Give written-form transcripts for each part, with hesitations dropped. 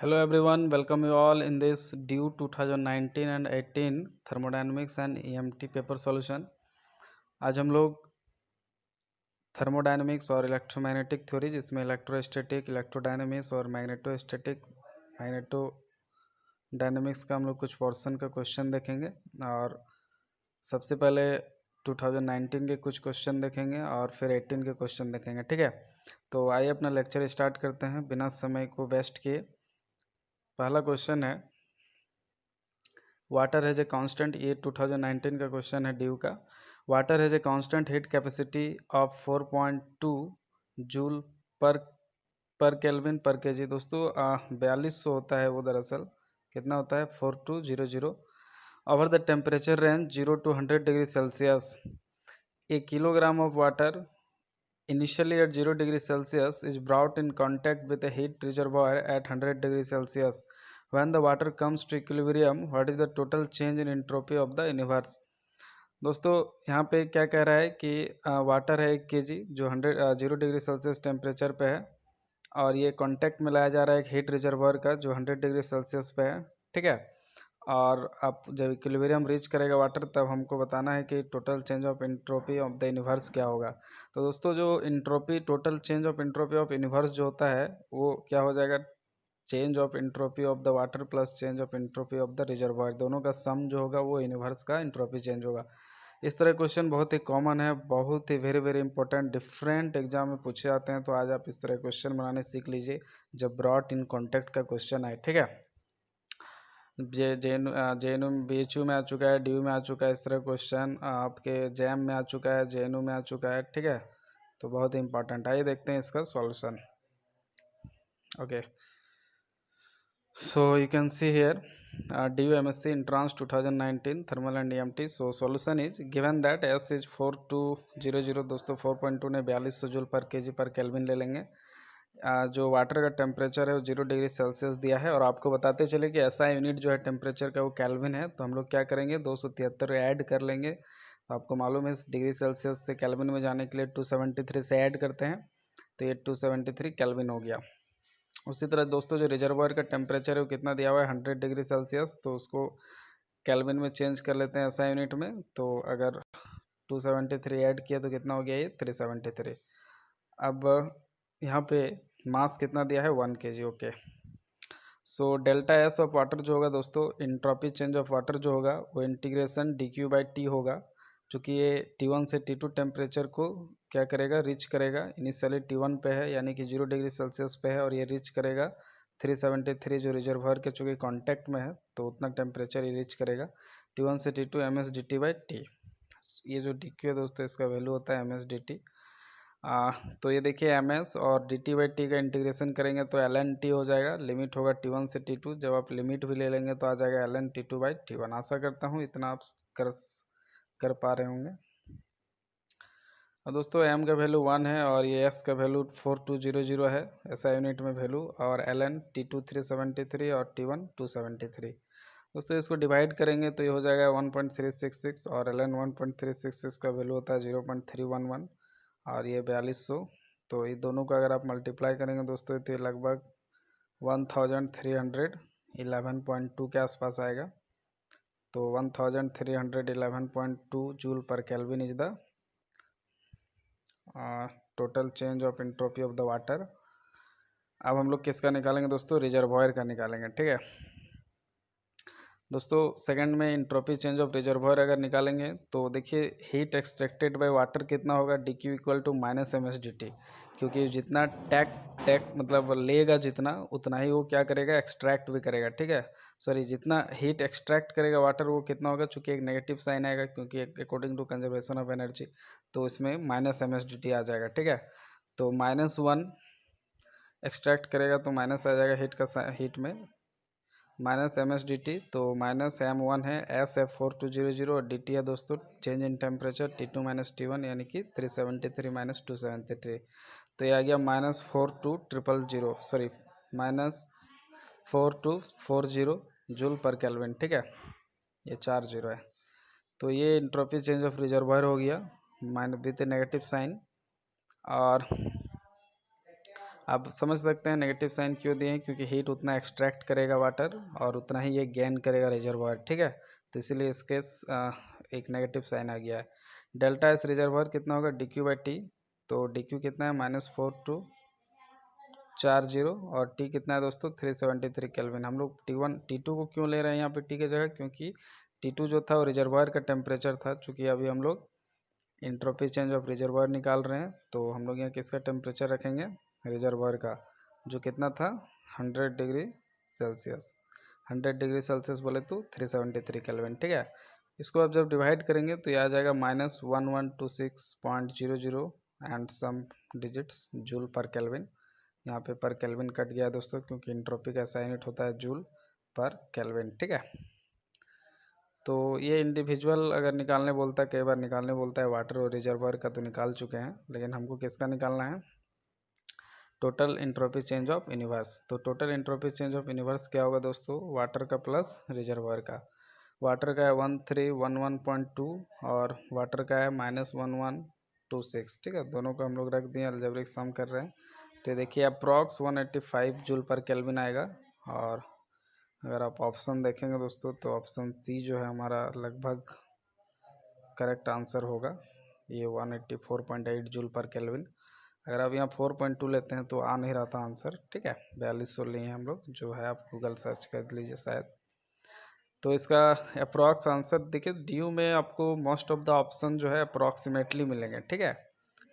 Hello everyone, welcome you all in this due 2019 and 18 thermodynamics and EMT paper solution. आज हम लोग thermodynamics और electromagnetic theory जिसमें electrostatic, electrodynamics और मैग्नेटोडायनेमिक्स का हम लोग कुछ पोर्शन का क्वेश्चन देखेंगे। और सबसे पहले 2019 के कुछ क्वेश्चन देखेंगे और फिर 18 के क्वेश्चन देखेंगे, ठीक है। तो आइए अपना लेक्चर स्टार्ट करते हैं बिना समय को वेस्ट किए। पहला क्वेश्चन है वाटर हैज ए कांस्टेंट, ये 2019 का क्वेश्चन है ड्यू का। Water has a constant heat capacity of 4.2 joule पर पर केल्विन पर केजी। दोस्तों 4200 होता है वो, दरअसल कितना होता है 4200 over the temperature range 0 to 100 degree Celsius. A kilogram of water initially at 0 degree Celsius is brought in contact with a heat reservoir at 100 degree Celsius. When the water comes to equilibrium, what is the total change in entropy of the universe? दोस्तों यहाँ पे क्या कह रहा है कि water है 1 kg जो 0 डिग्री सेल्सियस टेम्परेचर पे है, और ये कांटेक्ट में लाया जा रहा है एक हीट रिजर्वर का जो 100 डिग्री सेल्सियस पे है, ठीक है। और आप जब इक्विलिब्रियम रीच करेगा वाटर, तब हमको बताना है कि total change of entropy of the universe क्या होगा। तो दोस्तों जो entropy, total change of entropy of universe जो होता है वो क्या हो जाएगा, change of entropy of the water plus change of entropy of the reservoir, दोनों का सम जो होगा वो यूनिवर्स का एंट्रोपी चेंज होगा। इस तरह क्वेश्चन बहुत ही कॉमन है, बहुत ही very very important, different exam में पूछे जाते हैं। तो आज आप इस तरह क्वेश्चन बनाने सीख लीजिए जब ब्रॉट इन कॉन्टेक्ट का क्वेश्चन आए, ठीक है। जे एन यू BHU में आ चुका है, DU में आ चुका है, इस तरह क्वेश्चन आपके जैम में आ चुका है, JNU में आ चुका है, ठीक है। तो बहुत ही इंपॉर्टेंट, आइए देखते हैं इसका solution. Okay, so you can see here DU MSc Entrance 2019 Thermal and EMT. So solution is given that S is 4200, दोस्तों 4.2 ने 4200 जूल पर केजी पर केल्विन ले लेंगे। जो वाटर का टेम्परेचर है वो 0 डिग्री सेल्सियस दिया है, और आपको बताते चले कि ऐसा यूनिट जो है टेम्परेचर का वो केल्विन है। तो हम लोग क्या करेंगे, 273 ऐड कर लेंगे। तो आपको मालूम है डिग्री सेल्सियस से केल्विन में जाने के लिए 273 से ऐड करते हैं, तो ये 273 केल्विन हो गया। उसी तरह दोस्तों जो रिजर्वायर का टेम्परेचर है वो कितना दिया हुआ है 100 डिग्री सेल्सियस, तो उसको केल्विन में चेंज कर लेते हैं ऐसा यूनिट में। तो अगर 273 ऐड किया तो कितना हो गया ये 373। अब यहाँ पे मास कितना दिया है 1 kg। Okay, so delta S of water जो होगा दोस्तों, इंट्रॉपी चेंज ऑफ वाटर जो होगा वो इंटीग्रेशन dQ/T होगा, चूँकि ये T1 से T2 टेम्परेचर को क्या करेगा, रिच करेगा। इनिशियली T1 पे है यानी कि 0 डिग्री सेल्सियस पे है, और ये रिच करेगा 373 जो रिजर्वायर के चूँकि कांटेक्ट में है, तो उतना टेम्परेचर ये रिच करेगा। T1 से T2 ms/dt/T। ये जो dq है दोस्तों, इसका वैल्यू होता है ms/dt। तो ये देखिए ms और dt/t का इंटीग्रेशन करेंगे तो ln t हो जाएगा। लिमिट होगा T1 से T2, जब आप लिमिट भी ले लेंगे तो आ जाएगा ln T2/T1। आशा करता हूँ इतना आप कर पा रहे होंगे। और दोस्तों m का वैल्यू 1 है और ये s का वैल्यू 4200 है ऐसा यूनिट में वैल्यू, और ln T2 373 और T1 273। दोस्तों इसको डिवाइड करेंगे तो ये हो जाएगा 1.366, और ln 1.366 का वैल्यू होता है 0.311, और ये 4200। तो ये दोनों का अगर आप मल्टीप्लाई करेंगे दोस्तों तो ये लगभग 1311.2 के आसपास आएगा। तो 1311.2 joule per kelvin is the total change of entropy of the water. अब हम लोग किसका निकालेंगे दोस्तों, रिजर्वायर का निकालेंगे, ठीक है। दोस्तों सेकंड में एंट्रोपी चेंज ऑफ रिजर्वायर अगर निकालेंगे तो देखिए हीट एक्सट्रैक्टेड बाय वाटर कितना होगा, dq इक्वल टू -ms/dt, क्योंकि जितना टैक मतलब लेगा जितना, उतना ही वो क्या करेगा, एक्सट्रैक्ट भी करेगा, ठीक है। सॉरी, जितना हीट एक्सट्रैक्ट करेगा वाटर वो कितना होगा, चूँकि एक नेगेटिव साइन आएगा क्योंकि according to conservation of energy, तो इसमें -ms/dt आ जाएगा, ठीक है। तो -1 एक्सट्रैक्ट करेगा तो माइनस आ जाएगा हीट में -ms/dt। तो -m1 है, s है 4200 और dt है दोस्तों change in temperature T2 - T1 यानी कि 373 - 273। तो ये आ गया -4200, सॉरी -4240 जूल पर केल्विन, ठीक है। ये 4 जीरो है। तो ये इंट्रोपी चेंज ऑफ रिजर्वायर हो गया विद नेगेटिव साइन। और आप समझ सकते हैं नेगेटिव साइन क्यों दिए हैं, क्योंकि हीट उतना एक्सट्रैक्ट करेगा वाटर और उतना ही ये गेन करेगा रिजर्वायर, ठीक है। तो इसीलिए इसके एक नेगेटिव साइन आ गया है। डेल्टा एस रिजर्वायर कितना होगा, डी क्यू बाई टी। तो डी क्यू कितना है -4240 और टी कितना है दोस्तों 373 केल्विन। हम लोग T2 को क्यों ले रहे हैं यहाँ पे टी की जगह, क्योंकि T2 जो था वो रिजर्वायर का टेम्परेचर था। चूँकि अभी हम लोग इंट्रोपी चेंज ऑफ रिजर्वायर निकाल रहे हैं, तो हम लोग यहाँ किसका टेम्परेचर रखेंगे, रिजर्वायर का, जो कितना था 100 डिग्री सेल्सियस। 100 डिग्री सेल्सियस बोले तो 373 केल्विन, ठीक है। इसको आप जब डिवाइड करेंगे तो ये आ जाएगा -1126.00 and some digits joule per kelvin. यहाँ पे पर केल्विन कट गया है दोस्तों, क्योंकि इंट्रोपी का SI यूनिट होता है जूल पर केल्विन, ठीक है। तो ये इंडिविजुअल अगर निकालने बोलता है, कई बार निकालने बोलता है वाटर और रिजर्वायर का, तो निकाल चुके हैं, लेकिन हमको किसका निकालना है, total entropy change of universe. तो total entropy change of universe क्या होगा दोस्तों, वाटर का प्लस रिजर्वायर का। वाटर का है 1311.2 और वाटर का है -1126, ठीक है। दोनों को हम लोग रख दिए, अलजेब्रिक सम कर रहे हैं। तो देखिए अप्रॉक्स 185 जूल पर केल्विन आएगा। और अगर आप ऑप्शन देखेंगे दोस्तों, तो ऑप्शन सी जो है हमारा लगभग करेक्ट आंसर होगा। ये 184.8 जूल पर केल्विन। अगर आप यहाँ 4.2 लेते हैं तो आ नहीं रहा था आंसर, ठीक है। 4200 लिए हैं हम लोग, जो है आप गूगल सर्च कर लीजिए शायद। तो इसका अप्रॉक्स आंसर देखिए, ड्यू में आपको मोस्ट ऑफ द ऑप्शन जो है अप्रॉक्सीमेटली मिलेंगे, ठीक है।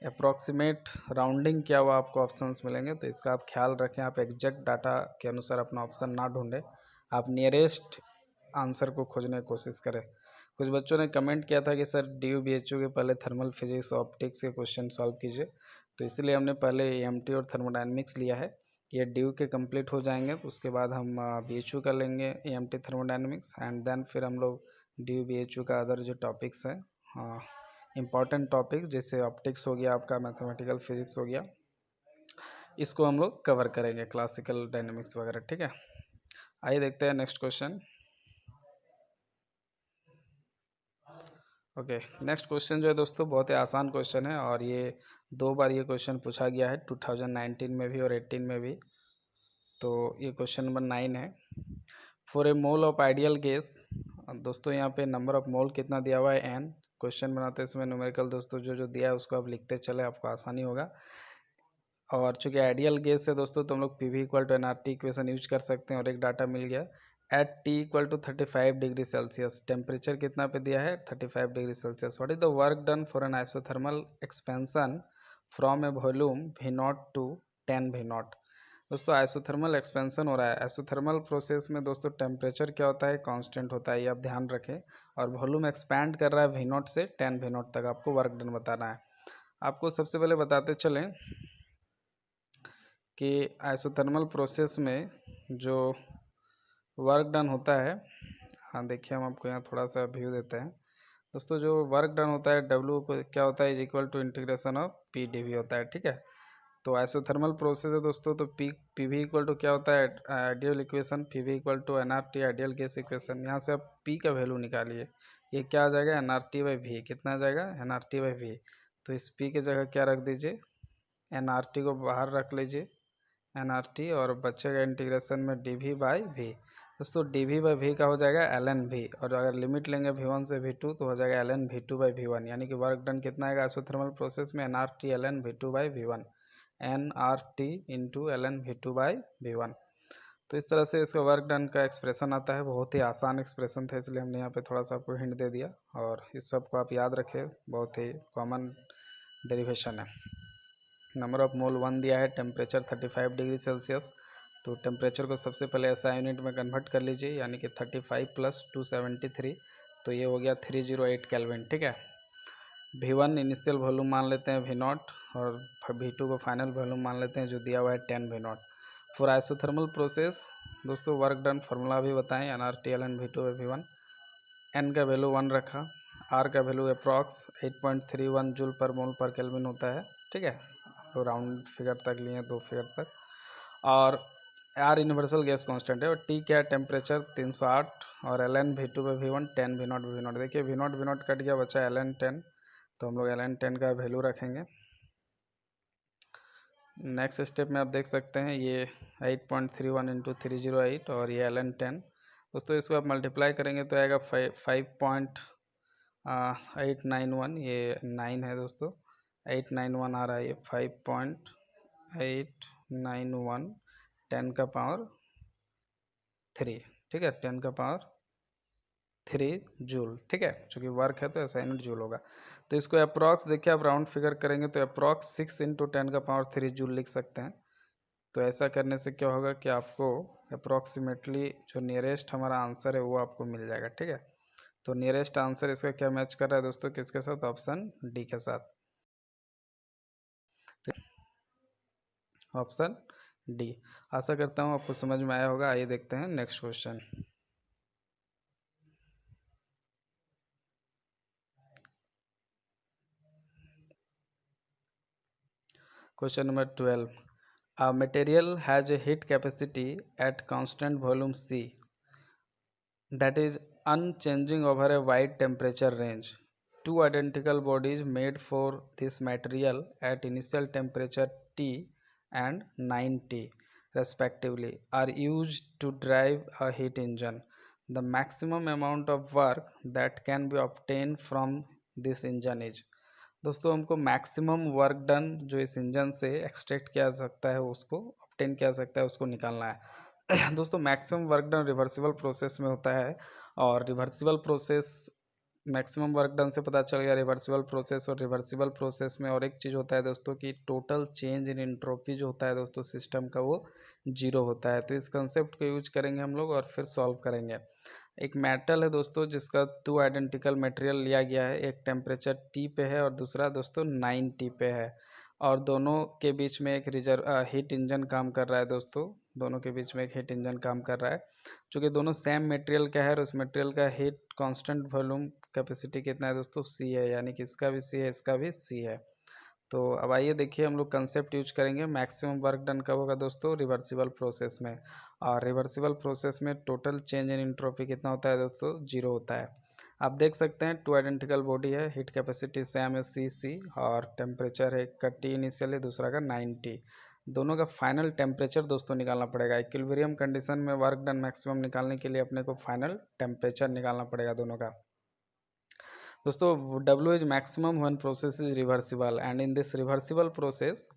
अप्रॉक्सीमेट राउंडिंग क्या हुआ आपको ऑप्शंस मिलेंगे, तो इसका आप ख्याल रखें। आप एग्जैक्ट डाटा के अनुसार अपना ऑप्शन ना ढूंढें, आप नियरेस्ट आंसर को खोजने की कोशिश करें। कुछ बच्चों ने कमेंट किया था कि सर DU BHU के पहले थर्मल फिजिक्स ऑप्टिक्स के क्वेश्चन सॉल्व कीजिए, तो इसलिए हमने पहले EMT और थर्मोडायनेमिक्स लिया है। ये ड्यू के कंप्लीट हो जाएंगे तो उसके बाद हम BHU कर लेंगे, EMT थर्मोडायनेमिक्स, एंड देन फिर हम लोग DU BHU का अदर जो टॉपिक्स हैं, इम्पॉर्टेंट टॉपिक्स जैसे ऑप्टिक्स हो गया, आपका मैथमेटिकल फिजिक्स हो गया, इसको हम लोग कवर करेंगे, क्लासिकल डायनेमिक्स वगैरह, ठीक है। आइए देखते हैं next question. Okay, next question जो है दोस्तों बहुत ही आसान क्वेश्चन है, और ये 2 बार ये क्वेश्चन पूछा गया है, 2019 में भी और 18 में भी। तो ये क्वेश्चन नंबर 9 है। For a mole of ideal gas, दोस्तों यहाँ पे नंबर ऑफ मोल कितना दिया हुआ है n। क्वेश्चन बनाते समय न्यूमेरिकल दोस्तों जो जो दिया है उसको आप लिखते चले, आपको आसानी होगा। और चूंकि आइडियल गैस है दोस्तों, तो हम लोग PV = nRT इक्वेशन यूज कर सकते हैं, और एक डाटा मिल गया at T = 35 degree Celsius. Temperature कितना पे दिया है 35 degree Celsius. What is the work done for an isothermal expansion from a volume V0 to 10 V0। दोस्तों आइसोथर्मल एक्सपेंशन हो रहा है। आइसोथर्मल प्रोसेस में दोस्तों टेम्परेचर क्या होता है, कांस्टेंट होता है, ये आप ध्यान रखें। और वॉल्यूम एक्सपैंड कर रहा है V0 से 10 V0 तक, आपको वर्क डन बताना है। आपको सबसे पहले बताते चलें कि आइसोथर्मल प्रोसेस में जो वर्क डन होता है, हाँ देखिए हम आपको यहाँ थोड़ा सा व्यू देते हैं। दोस्तों जो वर्क डन होता है W को क्या होता है = इंटीग्रेशन ऑफ PdV होता है, ठीक है। तो आइसोथर्मल प्रोसेस है दोस्तों, तो PV = क्या होता है, ideal equation, PV = nRT ideal gas equation. यहाँ से आप P का वैल्यू निकालिए, ये क्या आ जाएगा nRT/V। कितना आ जाएगा nRT/V। तो इस P की जगह क्या रख दीजिए, nRT को बाहर रख लीजिए, nRT, और बचेगा इंटीग्रेशन में dV/V। दोस्तों dV/V का हो जाएगा ln/V, और अगर लिमिट लेंगे V1 से V2 तो हो जाएगा ln/V2/V1। यानी कि वर्क डन कितना आएगा आइसोथर्मल प्रोसेस में nRT ln/V2/V1, nRT × ln/V2/V1। तो इस तरह से इसका वर्क डन का एक्सप्रेशन आता है। बहुत ही आसान एक्सप्रेशन था, इसलिए हमने यहाँ पे थोड़ा सा आपको हिंट दे दिया, और इस सब को आप याद रखें, बहुत ही कॉमन डेरिवेशन है। नंबर ऑफ मोल 1 दिया है, टेम्परेचर 35 डिग्री सेल्सियस। तो टेम्परेचर को सबसे पहले SI यूनिट में कन्वर्ट कर लीजिए, यानी कि 35 + 273, तो ये हो गया 308 केल्विन, ठीक है। V1 इनिशियल वॉल्यूम मान लेते हैं V0, और V2 को फाइनल वॉल्यूम मान लेते हैं जो दिया हुआ है 10 V0। फॉर आइसोथर्मल प्रोसेस दोस्तों वर्क डन फार्मूला भी बताएं, nRT ln/V2/V1। n का वैल्यू 1 रखा, r का वैल्यू अप्रॉक्स 8.31 जूल पर मोल पर केल्विन होता है, ठीक है। तो राउंड फिगर तक लिए, 2 फिगर तक। और R यूनिवर्सल गैस कांस्टेंट है, और T क्या है टेम्परेचर 308, और ln/V2/V1 10 V0/V0। देखिए V0 कट गया, बचा ln10, तो हम लोग ln10 का वैल्यू रखेंगे। नेक्स्ट स्टेप में आप देख सकते हैं ये 8.31 इंटू 308 और ये LN10। दोस्तों इसको आप मल्टीप्लाई करेंगे तो आएगा 5.891, ये 9 है दोस्तों, 891 आ रहा है, ये 5.891 10 का पावर 3, ठीक है, 10 का पावर 3 जूल, ठीक है, चूँकि वर्क है तो असाइनमेंट जूल होगा। तो इसको अप्रॉक्स देखिए आप राउंड फिगर करेंगे तो अप्रॉक्स 6 इंटू 10 का पावर 3 जूल लिख सकते हैं। तो ऐसा करने से क्या होगा कि आपको अप्रॉक्सीमेटली जो नियरेस्ट हमारा आंसर है वो आपको मिल जाएगा, ठीक है। तो नियरेस्ट आंसर इसका क्या मैच कर रहा है दोस्तों, किसके साथ, ऑप्शन डी के साथ, ऑप्शन डी। आशा करता हूँ आपको समझ में आया होगा। आइए देखते हैं next question. Question number 12. A material has a heat capacity at constant volume C that is unchanging over a wide temperature range. Two identical bodies made for this material at initial temperature T and 9T respectively are used to drive a heat engine. The maximum amount of work that can be obtained from this engine is। दोस्तों हमको maximum work done जो इस engine से extract किया जा सकता है उसको ऑब्टेन किया जा सकता है उसको निकालना है। दोस्तों maximum work done reversible process में होता है और reversible process maximum work done से पता चल गया रिवर्सिबल प्रोसेस। और रिवर्सिबल प्रोसेस में और एक चीज़ होता है दोस्तों कि टोटल चेंज इन एंट्रोपी जो होता है दोस्तों सिस्टम का वो 0 होता है। तो इस कंसेप्ट को यूज करेंगे हम लोग और फिर सॉल्व करेंगे। एक मेटल है दोस्तों जिसका 2 आइडेंटिकल मटेरियल लिया गया है, एक टेम्परेचर T पे है और दूसरा दोस्तों 9T पे है, और दोनों के बीच में एक हीट इंजन काम कर रहा है दोस्तों, दोनों के बीच में एक हीट इंजन काम कर रहा है। चूँकि दोनों सेम मटेरियल का है और उस मटेरियल का हीट कांस्टेंट वॉल्यूम कैपेसिटी कितना है दोस्तों, C है, यानी कि इसका भी C है इसका भी C है। तो अब आइए देखिए हम लोग कंसेप्ट यूज करेंगे। मैक्सिमम वर्क डन कब होगा दोस्तों, रिवर्सिबल प्रोसेस में, और रिवर्सिबल प्रोसेस में टोटल चेंज इन एंट्रोपी कितना होता है दोस्तों, 0 होता है। आप देख सकते हैं 2 आइडेंटिकल बॉडी है, हीट कैपेसिटी सेम है C और टेम्परेचर है, एक का T इनिशियल है दूसरा का 9T। दोनों का फाइनल टेम्परेचर दोस्तों निकालना पड़ेगा। इक्विलिब्रियम कंडीशन में वर्क डन मैक्सिमम निकालने के लिए अपने को फाइनल टेम्परेचर निकालना पड़ेगा दोनों का। दोस्तों W is maximum when process is reversible and in this reversible process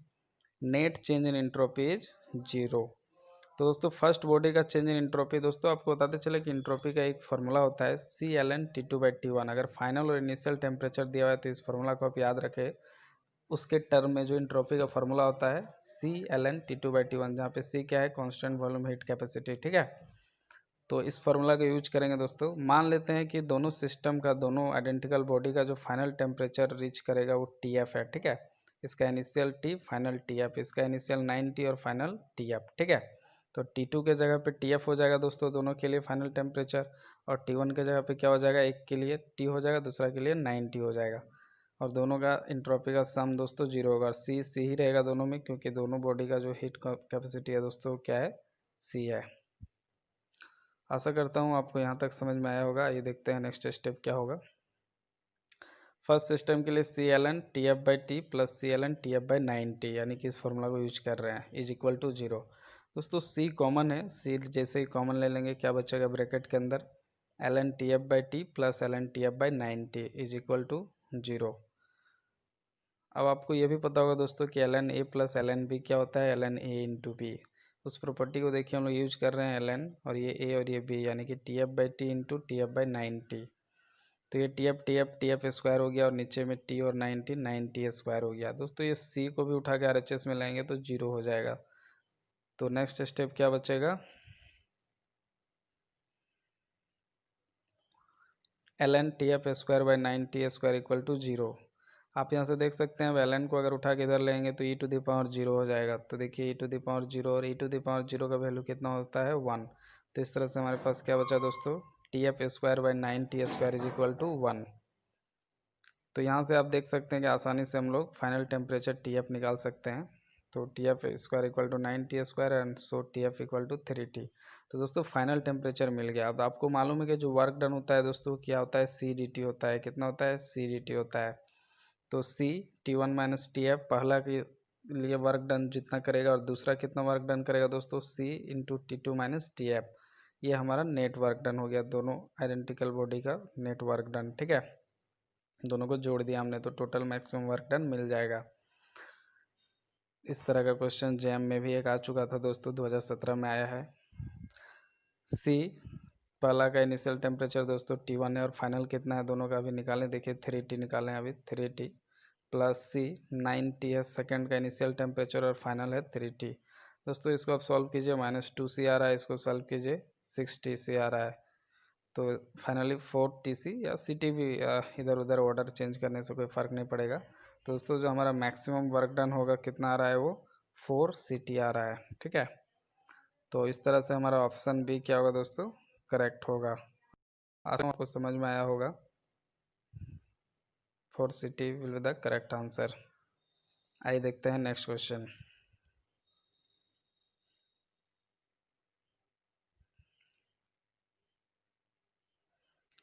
net change in entropy is 0। तो दोस्तों फर्स्ट बॉडी का चेंज इन इंट्रोपी दोस्तों आपको बताते चले कि इंट्रोपी का एक फार्मूला होता है ClnT2/T1। अगर फाइनल और इनिशियल टेम्परेचर दिया हुआ है तो इस फार्मूला को आप याद रखें। उसके टर्म में जो इंट्रोपी का फार्मूला होता है ClnT2/T1, जहाँ पे C क्या है, कांस्टेंट वॉल्यूम हीट कैपेसिटी, ठीक है। तो इस फार्मूला का यूज करेंगे दोस्तों। मान लेते हैं कि दोनों सिस्टम का, दोनों आइडेंटिकल बॉडी का जो फाइनल टेम्परेचर रीच करेगा वो TF है, ठीक है। इसका इनिशियल T फाइनल TF, इसका इनिशियल 9T और फाइनल TF, ठीक है। तो T2 के जगह पे TF हो जाएगा दोस्तों दोनों के लिए फाइनल टेम्परेचर, और T1 के जगह पे क्या हो जाएगा, एक के लिए T हो जाएगा दूसरा के लिए 9T हो जाएगा, और दोनों का इंट्रोपी का सम दोस्तों 0 होगा। C ही रहेगा दोनों में, क्योंकि दोनों बॉडी का जो हीट कैपेसिटी है दोस्तों क्या है, C है। आशा करता हूँ आपको यहाँ तक समझ में आया होगा। ये देखते हैं नेक्स्ट स्टेप क्या होगा। फर्स्ट सिस्टम के लिए ClnTF/T प्लस ClnTF/9T, यानी कि इस फॉर्मूला को यूज कर रहे हैं, इज इक्वल टू 0। दोस्तों C कॉमन है, C जैसे ही कॉमन ले लेंगे क्या बचेगा ब्रैकेट के अंदर, Ln/T plus Ln/9T is equal to 0। अब आपको ये भी पता होगा दोस्तों कि Ln A plus Ln B क्या होता है, Ln A इंटू B। उस प्रॉपर्टी को देखिए हम लोग यूज कर रहे हैं Ln और ये A और ये B, यानी कि TF/T इंटू TF/9T। तो ये TF स्क्वायर हो गया और नीचे में T और 9T स्क्वायर हो गया। दोस्तों ये C को भी उठा के RHS में लाएंगे तो 0 हो जाएगा। तो नेक्स्ट स्टेप क्या बचेगा, Ln square by 9T square equal to 0। आप यहाँ से देख सकते हैं अब Ln को अगर उठा के इधर लेंगे तो e⁻0 हो जाएगा। तो देखिए e⁻0 और e⁻0 का वैल्यू कितना होता है, 1। तो इस तरह से हमारे पास क्या बचा दोस्तों, TF square by 9T square is equal to 1। तो यहाँ से आप देख सकते हैं कि आसानी से हम लोग फाइनल टेम्परेचर TF निकाल सकते हैं। तो TF square equal to 9T square and so TF equal to 3T। तो दोस्तों फाइनल टेम्परेचर मिल गया। अब आपको मालूम है कि जो वर्क डन होता है दोस्तों क्या होता है, CdT होता है। कितना होता है, CdT होता है। तो C T1 माइनस TF पहला की लिए वर्क डन जितना करेगा और दूसरा कितना वर्क डन करेगा दोस्तों, C into T2 minus TF। ये हमारा नेट वर्क डन हो गया, दोनों आइडेंटिकल बॉडी का नेट वर्क डन। ठीक है, दोनों को जोड़ दिया हमने तो टोटल मैक्सिमम वर्क डन मिल जाएगा। इस तरह का क्वेश्चन JEM में भी एक आ चुका था दोस्तों, 2017 में आया है। C पहला का इनिशियल टेम्परेचर दोस्तों T1 है और फाइनल कितना है दोनों का अभी निकालें। देखिए 3T निकालें अभी, 3T प्लस C 9T है सेकेंड का इनिशियल टेम्परेचर और फाइनल है 3T। दोस्तों इसको आप सॉल्व कीजिए, -2C आ रहा है, इसको सॉल्व कीजिए 6TC आ रहा है, तो फाइनली 4TC या CT भी इधर उधर ऑर्डर चेंज करने से कोई फ़र्क नहीं पड़ेगा। तो दोस्तों जो हमारा मैक्सिमम वर्क डन होगा कितना आ रहा है, वो 4CT आ रहा है। ठीक है, तो इस तरह से हमारा ऑप्शन बी क्या होगा दोस्तों, करेक्ट होगा। आशा आपको समझ में आया होगा। 4CT will be the correct answer. आइए देखते हैं next question.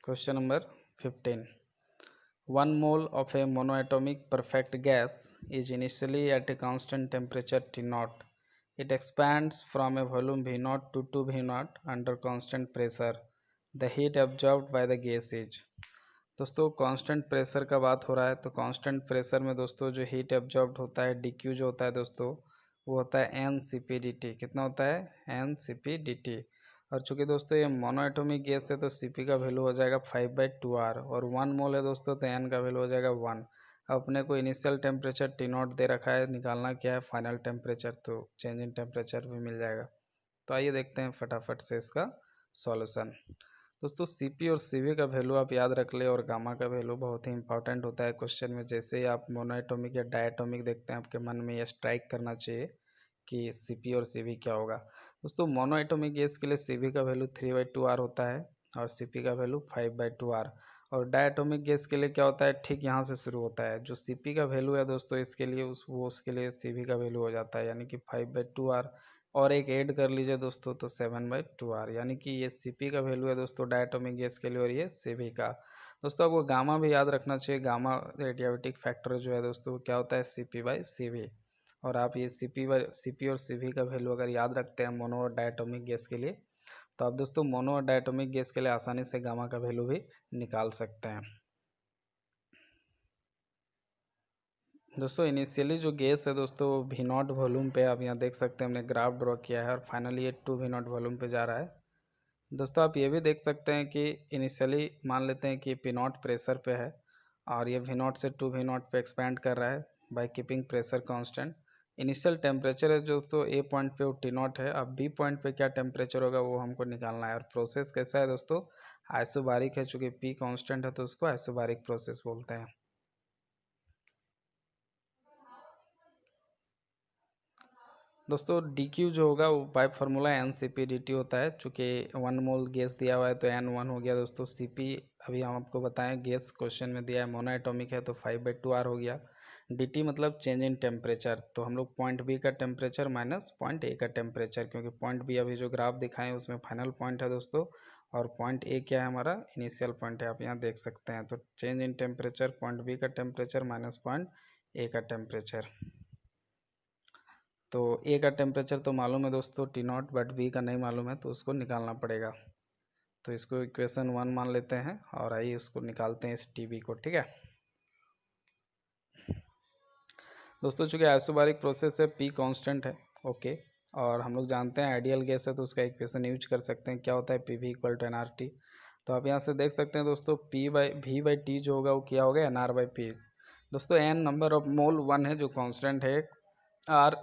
Question number 15। 1 mole of a monoatomic perfect gas is initially at a constant temperature T0. It expands from a volume V0 to 2 V0 under constant pressure. The heat absorbed by the gas is। दोस्तों constant pressure का बात हो रहा है, तो constant pressure में दोस्तों जो हीट एब्जॉर्ब्ड होता है, DQ जो होता है दोस्तों, वो होता है NCP/dt। कितना होता है, NCP/dt। और चूंकि दोस्तों ये मोनोएटॉमिक गैस है तो Cp का वैल्यू हो जाएगा 5/2R और 1 मोल है दोस्तों तो N का वैल्यू हो जाएगा 1। अब अपने को इनिशियल टेम्परेचर T0 दे रखा है, निकालना क्या है फाइनल टेम्परेचर, तो चेंज इन टेम्परेचर भी मिल जाएगा। तो आइए देखते हैं फटाफट से इसका सॉल्यूशन। दोस्तों Cp और Cv का वैल्यू आप याद रख ले और गामा का वैल्यू बहुत ही इंपॉर्टेंट होता है क्वेश्चन में। जैसे ही आप मोनोएटॉमिक या डायटोमिक देखते हैं आपके मन में यह स्ट्राइक करना चाहिए कि Cp और Cv क्या होगा। दोस्तों मोनोएटॉमिक गैस के लिए Cv का वैल्यू 3/2R होता है और Cp का वैल्यू 5/2R। और डायटोमिक गैस के लिए क्या होता है, ठीक यहाँ से शुरू होता है। जो Cp का वैल्यू है दोस्तों इसके लिए उसके लिए Cv का वैल्यू हो जाता है, यानी कि 5/2R और एक ऐड कर लीजिए दोस्तों तो 7/2R, यानी कि ये Cp का वैल्यू है दोस्तों डायटोमिक गैस के लिए और ये Cv का। दोस्तों आपको गामा भी याद रखना चाहिए, गामा रेडियोएक्टिव फैक्टर जो है दोस्तों क्या होता है, Cp/Cv। और आप ये Cp और Cv का वैल्यू अगर याद रखते हैं मोनो और डायटोमिक गैस के लिए, तो आप दोस्तों मोनो और डायटोमिक गैस के लिए आसानी से गामा का वैल्यू भी निकाल सकते हैं। दोस्तों इनिशियली जो गैस है दोस्तों V0 वॉल्यूम पे, आप यहाँ देख सकते हैं हमने ग्राफ ड्रॉ किया है और फाइनली ये 2 V0 वॉल्यूम पे जा रहा है। दोस्तों आप ये भी देख सकते हैं कि इनिशियली मान लेते हैं कि P0 प्रेशर पे है और ये V0 से 2 V0 पे एक्सपेंड कर रहा है by keeping pressure constant. Initial temperature है दोस्तों A पॉइंट पे वो T0 है, अब B पॉइंट पे क्या टेम्परेचर होगा वो हमको निकालना है। और प्रोसेस कैसा है दोस्तों, आइसोबारिक है, चूँकि P कांस्टेंट है तो उसको आइसोबारिक प्रोसेस बोलते हैं। दोस्तों DQ जो होगा वो बाय फार्मूला NCP/dt होता है। चूँकि 1 मोल गैस दिया हुआ है तो N1 हो गया दोस्तों। Cp अभी हम आपको बताएं गैस क्वेश्चन में दिया है, मोनोएटॉमिक है तो 5/2R हो गया। dt मतलब चेंज इन टेम्परेचर, तो हम लोग पॉइंट बी का टेम्परेचर माइनस पॉइंट ए का टेम्परेचर, क्योंकि पॉइंट बी अभी जो ग्राफ दिखाएं उसमें फाइनल पॉइंट है दोस्तों और पॉइंट ए क्या है हमारा इनिशियल पॉइंट है, आप यहाँ देख सकते हैं। तो change in temperature point B का टेम्परेचर माइनस पॉइंट ए का टेम्परेचर। तो ए का टेम्परेचर तो मालूम है दोस्तों T0, बट बी का नहीं मालूम है तो उसको निकालना पड़ेगा। तो इसको इक्वेशन 1 मान लेते हैं और आइए उसको निकालते हैं इस TB को। ठीक है दोस्तों, चूँकि आइसोबारिक प्रोसेस है, P कांस्टेंट है, ओके। और हम लोग जानते हैं आइडियल गैस है तो उसका इक्वेशन यूज कर सकते हैं, क्या होता है PV = NRT। तो आप यहाँ से देख सकते हैं दोस्तों P/V/T जो होगा वो क्या होगा NR/P। दोस्तों N नंबर ऑफ मोल 1 है जो कांस्टेंट है, R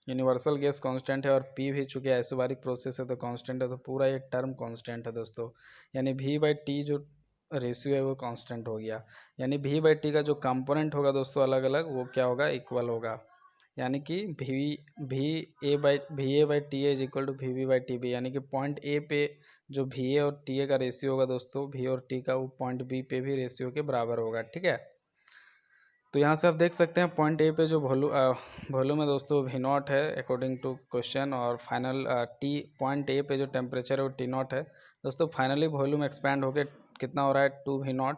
यूनिवर्सल गैस कांस्टेंट है और P भी चूँकि आइसोबारिक प्रोसेस है तो कांस्टेंट है, तो पूरा ये टर्म कांस्टेंट है दोस्तों। यानी V/T जो रेशियो है वो कांस्टेंट हो गया, यानी V/T का जो कंपोनेंट होगा दोस्तों अलग अलग वो क्या होगा, इक्वल होगा। यानी कि VA/TA is equal to VB/TB, यानी कि पॉइंट ए पे जो VA और TA का रेशियो होगा दोस्तों, V और T का, वो पॉइंट B पे भी रेशियो के बराबर होगा। ठीक है, तो यहाँ से आप देख सकते हैं पॉइंट ए पे जो वॉल्यूम है दोस्तों V0 है अकॉर्डिंग टू क्वेश्चन, और फाइनल पॉइंट ए पे जो टेम्परेचर है वो T0 है दोस्तों। फाइनली वॉल्यूम एक्सपैंड होकर कितना हो रहा है 2 V0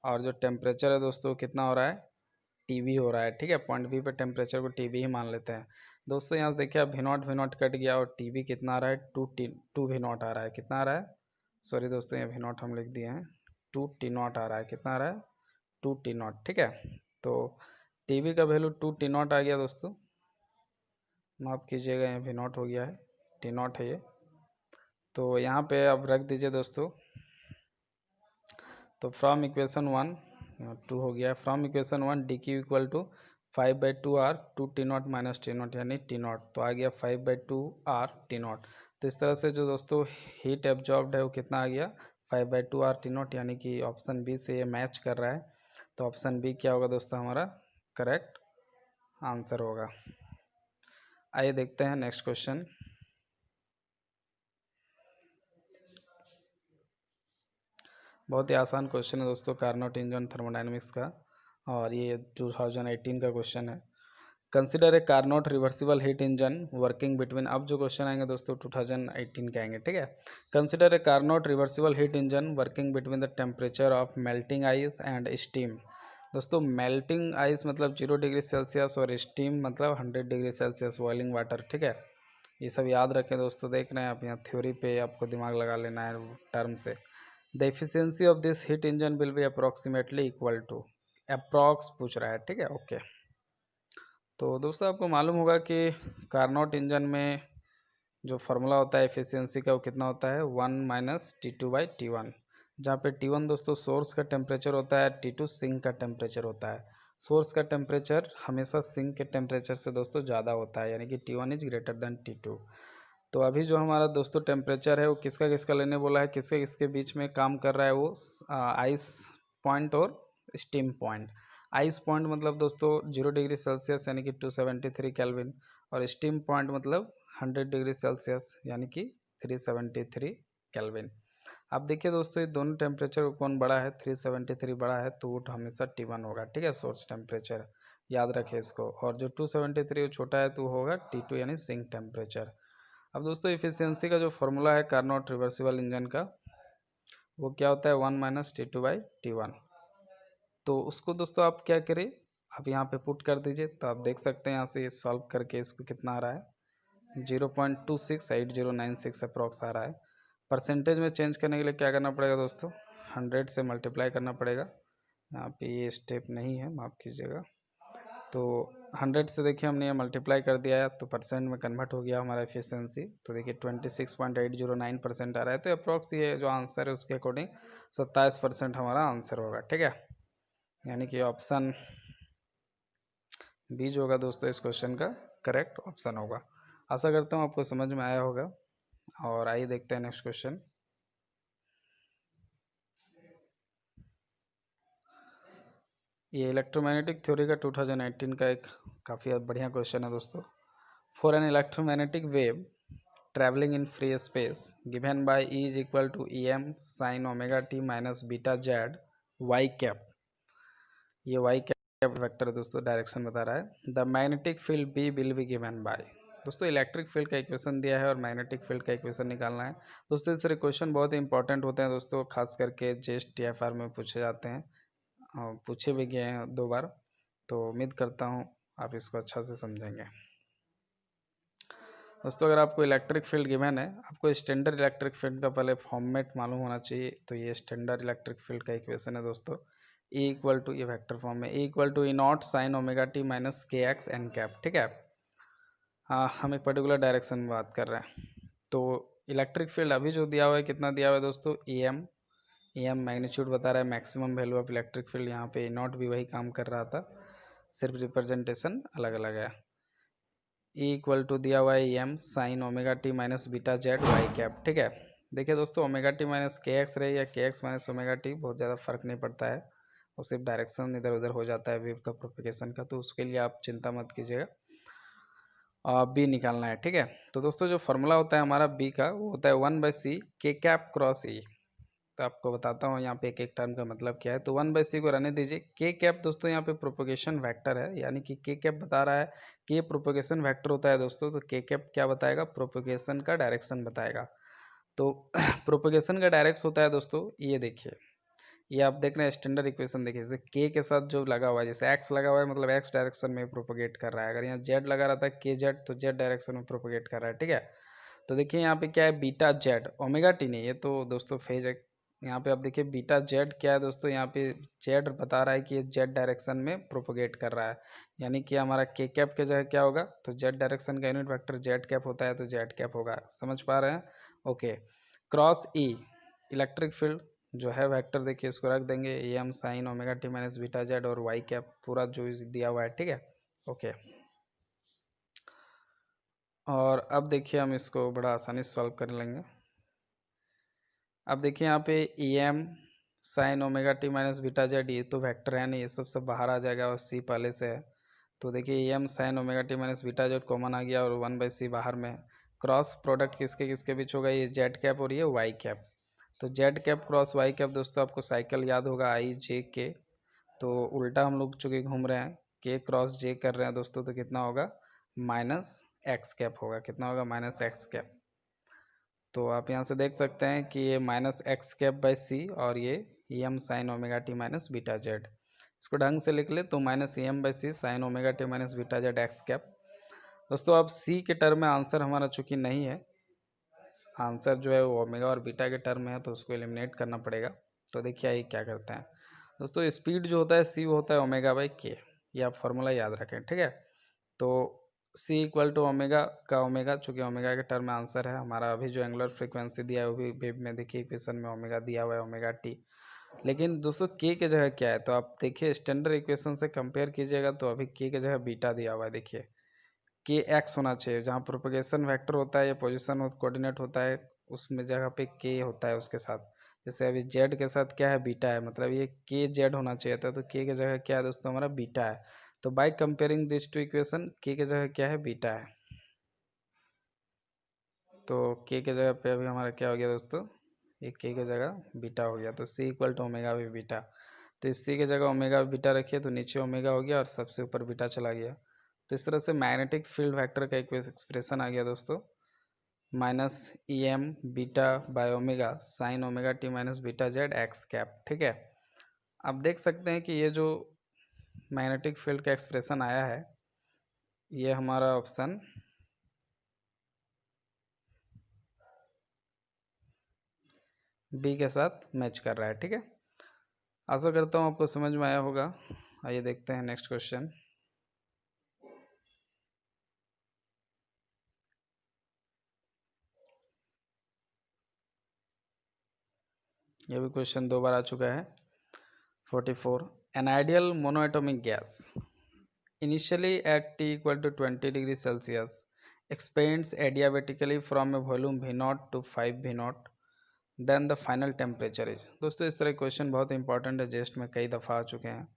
और जो टेम्परेचर है दोस्तों कितना हो रहा है टीवी हो रहा है, ठीक है। पॉइंट बी पे टेम्परेचर को टीवी ही मान लेते हैं दोस्तों। यहाँ से देखिए अब वी नॉट कट गया और टीवी कितना आ रहा है, टू वी नॉट आ रहा है। कितना आ रहा है, सॉरी दोस्तों, ये वी नॉट हम लिख दिए हैं, 2T0 आ रहा है। कितना आ रहा है, 2T0, ठीक है। तो टीवी का वैल्यू 2T0 आ गया दोस्तों, माफ़ कीजिएगा, ये वी नॉट हो गया है, T0 है ये। तो यहाँ पे अब रख दीजिए दोस्तों। तो फ्रॉम इक्वेशन 1 2 हो गया, from equation 1 D Q equal to 5/2R 2T0 minus T0 यानी T0, तो आ गया 5/2R T0। तो इस तरह से जो दोस्तों हीट एब्जॉर्ब्ड है वो कितना आ गया, 5/2R T0, यानी कि ऑप्शन बी से ये मैच कर रहा है। तो ऑप्शन बी क्या होगा दोस्तों, हमारा करेक्ट आंसर होगा। आइए देखते हैं नेक्स्ट क्वेश्चन। बहुत ही आसान क्वेश्चन है दोस्तों, कार्नोट इंजन थर्मोडायनेमिक्स का, और ये 2018 का क्वेश्चन है। Consider a Carnot reversible heat engine working between, अब जो क्वेश्चन आएंगे दोस्तों 2018 के आएंगे, ठीक है। Consider a Carnot reversible heat engine working between the temperature of melting ice and steam. दोस्तों मेल्टिंग आइस मतलब 0 डिग्री सेल्सियस और स्टीम मतलब 100 डिग्री सेल्सियस बॉइलिंग वाटर, ठीक है। ये सब याद रखें दोस्तों, देख रहे हैं आप यहाँ थ्योरी पे आपको दिमाग लगा लेना है टर्म से। The efficiency of this heat engine will be approximately equal to, approx पूछ रहा है, ठीक है, ओके। तो दोस्तों आपको मालूम होगा कि कार्नोट इंजन में जो फार्मूला होता है एफिशिएंसी का वो कितना होता है, 1 - T2/T1, जहाँ पे T1 दोस्तों सोर्स का टेम्परेचर होता है, T2 सिंक का टेम्परेचर होता है। सोर्स का टेम्परेचर हमेशा सिंक के टेम्परेचर से दोस्तों ज़्यादा होता है, यानी कि T1 is greater than T2। तो अभी जो हमारा दोस्तों टेम्परेचर है वो किसका किसका लेने बोला है, किसके किसके बीच में काम कर रहा है, वो आइस पॉइंट और स्टीम पॉइंट। आइस पॉइंट मतलब दोस्तों 0 डिग्री सेल्सियस यानी कि 273 केल्विन, और स्टीम पॉइंट मतलब 100 डिग्री सेल्सियस यानी कि 373 केल्विन। अब देखिए दोस्तों ये दोनों टेम्परेचर को कौन बड़ा है, 373 बड़ा है, तो वो हमेशा T1 होगा, ठीक है, सोर्स टेम्परेचर, याद रखें इसको। और जो 273 वो छोटा है तो होगा T2 यानी सिंक टेम्परेचर। अब दोस्तों इफिशियंसी का जो फॉर्मूला है कार्नोट रिवर्सिबल इंजन का, वो क्या होता है, 1 - T2/T1। तो उसको दोस्तों आप क्या करें, आप यहाँ पे पुट कर दीजिए, तो आप देख सकते हैं यहाँ से सॉल्व करके इसको कितना आ रहा है, 0.268096 अप्रॉक्स आ रहा है। परसेंटेज में चेंज करने के लिए क्या करना पड़ेगा दोस्तों, 100 से मल्टीप्लाई करना पड़ेगा। यहाँ पे ये स्टेप नहीं है, माफ़ कीजिएगा। तो 100 से देखिए हमने ये मल्टीप्लाई कर दिया है तो परसेंट में कन्वर्ट हो गया हमारा एफिशिएंसी। तो देखिए 26.809% आ रहा है। तो अप्रॉक्स ये जो आंसर है उसके अकॉर्डिंग 27% हमारा आंसर होगा, ठीक है। यानी कि ऑप्शन बी जो होगा दोस्तों इस क्वेश्चन का करेक्ट ऑप्शन होगा। आशा करता हूँ आपको समझ में आया होगा। और आइए देखते हैं नेक्स्ट क्वेश्चन। ये इलेक्ट्रोमैग्नेटिक थ्योरी का 2018 का एक काफ़ी बढ़िया क्वेश्चन है दोस्तों। For an electromagnetic wave traveling in free space given by E is equal to em sin omega t minus beta z y cap, ये y cap वेक्टर दोस्तों डायरेक्शन बता रहा है। The magnetic field B will be given by, दोस्तों electric field का equation दिया है और मैग्नेटिक फील्ड का इक्वेशन निकालना है दोस्तों। इस तरह क्वेश्चन बहुत ही इंपॉर्टेंट होते हैं दोस्तों, खास करके जेस्ट TFR में पूछे जाते हैं, पूछे भी गए हैं 2 बार। तो उम्मीद करता हूँ आप इसको अच्छा से समझेंगे दोस्तों। अगर आपको इलेक्ट्रिक फील्ड गिवन है, आपको स्टैंडर्ड इलेक्ट्रिक फील्ड का पहले फॉर्मेट मालूम होना चाहिए। तो ये स्टैंडर्ड इलेक्ट्रिक फील्ड का इक्वेशन है दोस्तों, E इक्वल टू, ये वेक्टर फॉर्म में, E equal to E0 sine omega T minus KX N cap, ठीक है। हाँ हम एक पर्टिकुलर डायरेक्शन में बात कर रहे हैं। तो इलेक्ट्रिक फील्ड अभी जो दिया हुआ है कितना दिया हुआ है दोस्तों, EM मैग्नीट्यूड बता रहा है, maximum value of electric field. यहाँ पे E0 भी वही काम कर रहा था, सिर्फ रिप्रेजेंटेशन अलग अलग है। E इक्वल टू दिया हुआ है M sine omega T minus beta Z Y cap, ठीक है। देखिए दोस्तों ओमेगा टी माइनस KX रहे या KX माइनस ओमेगा टी, बहुत ज़्यादा फर्क नहीं पड़ता है, और सिर्फ डायरेक्शन इधर उधर हो जाता है वेव का प्रोपिगेशन का। तो उसके लिए आप चिंता मत कीजिएगा, बी निकालना है, ठीक है। तो दोस्तों जो फॉर्मूला होता है हमारा बी का, वो होता है 1/c K cap cross E। तो आपको बताता हूँ यहाँ पे एक एक टर्म का मतलब क्या है। तो 1/c को रहने दीजिए। K कैप दोस्तों यहाँ पे प्रोपोगेशन वेक्टर है, यानी कि K कैप बता रहा है कि ये प्रोपोगेशन वेक्टर होता है दोस्तों। तो K कैप क्या बताएगा, प्रोपोगेशन का डायरेक्शन बताएगा। तो प्रोपोगेशन का डायरेक्शन होता है दोस्तों, ये देखिए ये आप देख रहे हैं स्टैंडर्ड इक्वेशन, देखिए जैसे के के साथ जो लगा हुआ है, जैसे एक्स लगा हुआ है मतलब एक्स डायरेक्शन में प्रोपोगेट कर रहा है, अगर यहाँ जेड लगा रहता है के जेड तो जेड डायरेक्शन में प्रोपोगेट कर रहा है, ठीक है। तो देखिए यहाँ पे क्या है, बीटा जेड, ओमेगा टी नहीं, ये तो दोस्तों फेज है। यहाँ पे आप देखिए बीटा जेड क्या है दोस्तों, यहाँ पे जेड बता रहा है कि ये जेड डायरेक्शन में प्रोपोगेट कर रहा है, यानी कि हमारा के कैप के जगह क्या होगा, तो जेड डायरेक्शन का यूनिट वेक्टर जेड कैप होता है, तो जेड कैप होगा, समझ पा रहे हैं। Okay, cross E electric field जो है वेक्टर, देखिए इसको रख देंगे A M sine omega T minus beta Z और वाई कैप पूरा जो दिया हुआ है, ठीक है। ओके, और अब देखिए हम इसको बड़ा आसानी से सॉल्व कर लेंगे। अब देखिए यहाँ पे E M sine omega T minus beta Z, ये तो वेक्टर है नहीं, ये सब बाहर आ जाएगा और सी पहले से है, तो देखिए E M sine omega T minus beta Z common आ गया और 1/c बाहर में है। क्रॉस प्रोडक्ट किसके किसके बीच होगा, ये जेड कैप और ये वाई कैप, तो Z cap cross Y cap दोस्तों आपको साइकिल याद होगा आई जे के, तो उल्टा हम लोग चूँकि घूम रहे हैं, के क्रॉस जे कर रहे हैं दोस्तों, तो कितना होगा, माइनस एक्स कैप होगा, कितना होगा, माइनस एक्स कैप। तो आप यहाँ से देख सकते हैं कि ये minus X cap by C और ये E M sine omega T minus beta Z, इसको ढंग से लिख ले तो minus E M by C sine omega T minus beta Z X cap. दोस्तों अब सी के टर्म में आंसर हमारा चूँकि नहीं है, आंसर जो है वो ओमेगा और बीटा के टर्म में है, तो उसको एलिमिनेट करना पड़ेगा। तो देखिए ये क्या करते हैं दोस्तों, स्पीड जो होता है सी वो होता है ओमेगा बाई के, ये आप फॉर्मूला याद रखें, ठीक है। तो सी इक्वल टू ओमेगा का ओमेगा, चूँकि ओमेगा के टर्म में आंसर है हमारा, अभी जो एंगुलर फ्रीक्वेंसी दिया है वो भी वेव में देखिए इक्वेशन में ओमेगा दिया हुआ है, ओमेगा टी। लेकिन दोस्तों के के जगह क्या है, तो आप देखिए स्टैंडर्ड इक्वेशन से कंपेयर कीजिएगा, तो अभी के जगह बीटा दिया हुआ है, देखिए के एक्स होना चाहिए, जहाँ प्रोपगेशन वेक्टर होता है या पोजिशन कोऑर्डिनेट होता है उसमें जगह पे के होता है उसके साथ, जैसे अभी जेड के साथ क्या है, बीटा है, मतलब ये के जेड होना चाहिए था, तो के जगह क्या है दोस्तों, हमारा बीटा है। तो by comparing this to equation के जगह क्या है, बीटा है, तो के जगह पे अभी हमारा क्या हो गया दोस्तों, ये के जगह बीटा हो गया, तो सी इक्वल टू ओमेगा भी बीटा, तो इस सी के जगह ओमेगा बीटा रखिए तो नीचे ओमेगा हो गया और सबसे ऊपर बीटा चला गया। तो इस तरह से मैग्नेटिक फील्ड वेक्टर का एक एक्सप्रेशन आ गया दोस्तों, minus E M beta by omega sine omega T minus beta Z X cap, ठीक है। आप देख सकते हैं कि ये जो मैग्नेटिक फील्ड का एक्सप्रेशन आया है, ये हमारा ऑप्शन बी के साथ मैच कर रहा है, ठीक है। आशा करता हूँ आपको समझ में आया होगा। आइए देखते हैं नेक्स्ट क्वेश्चन। ये भी क्वेश्चन 2 बार आ चुका है। 44, an ideal monoatomic gas initially at T equal to 20 degree Celsius expands adiabatically from a volume V naught to 5 V naught, then the final temperature is। दोस्तों इस तरह क्वेश्चन बहुत इंपॉर्टेंट है, जेस्ट में कई दफ़ा आ चुके हैं,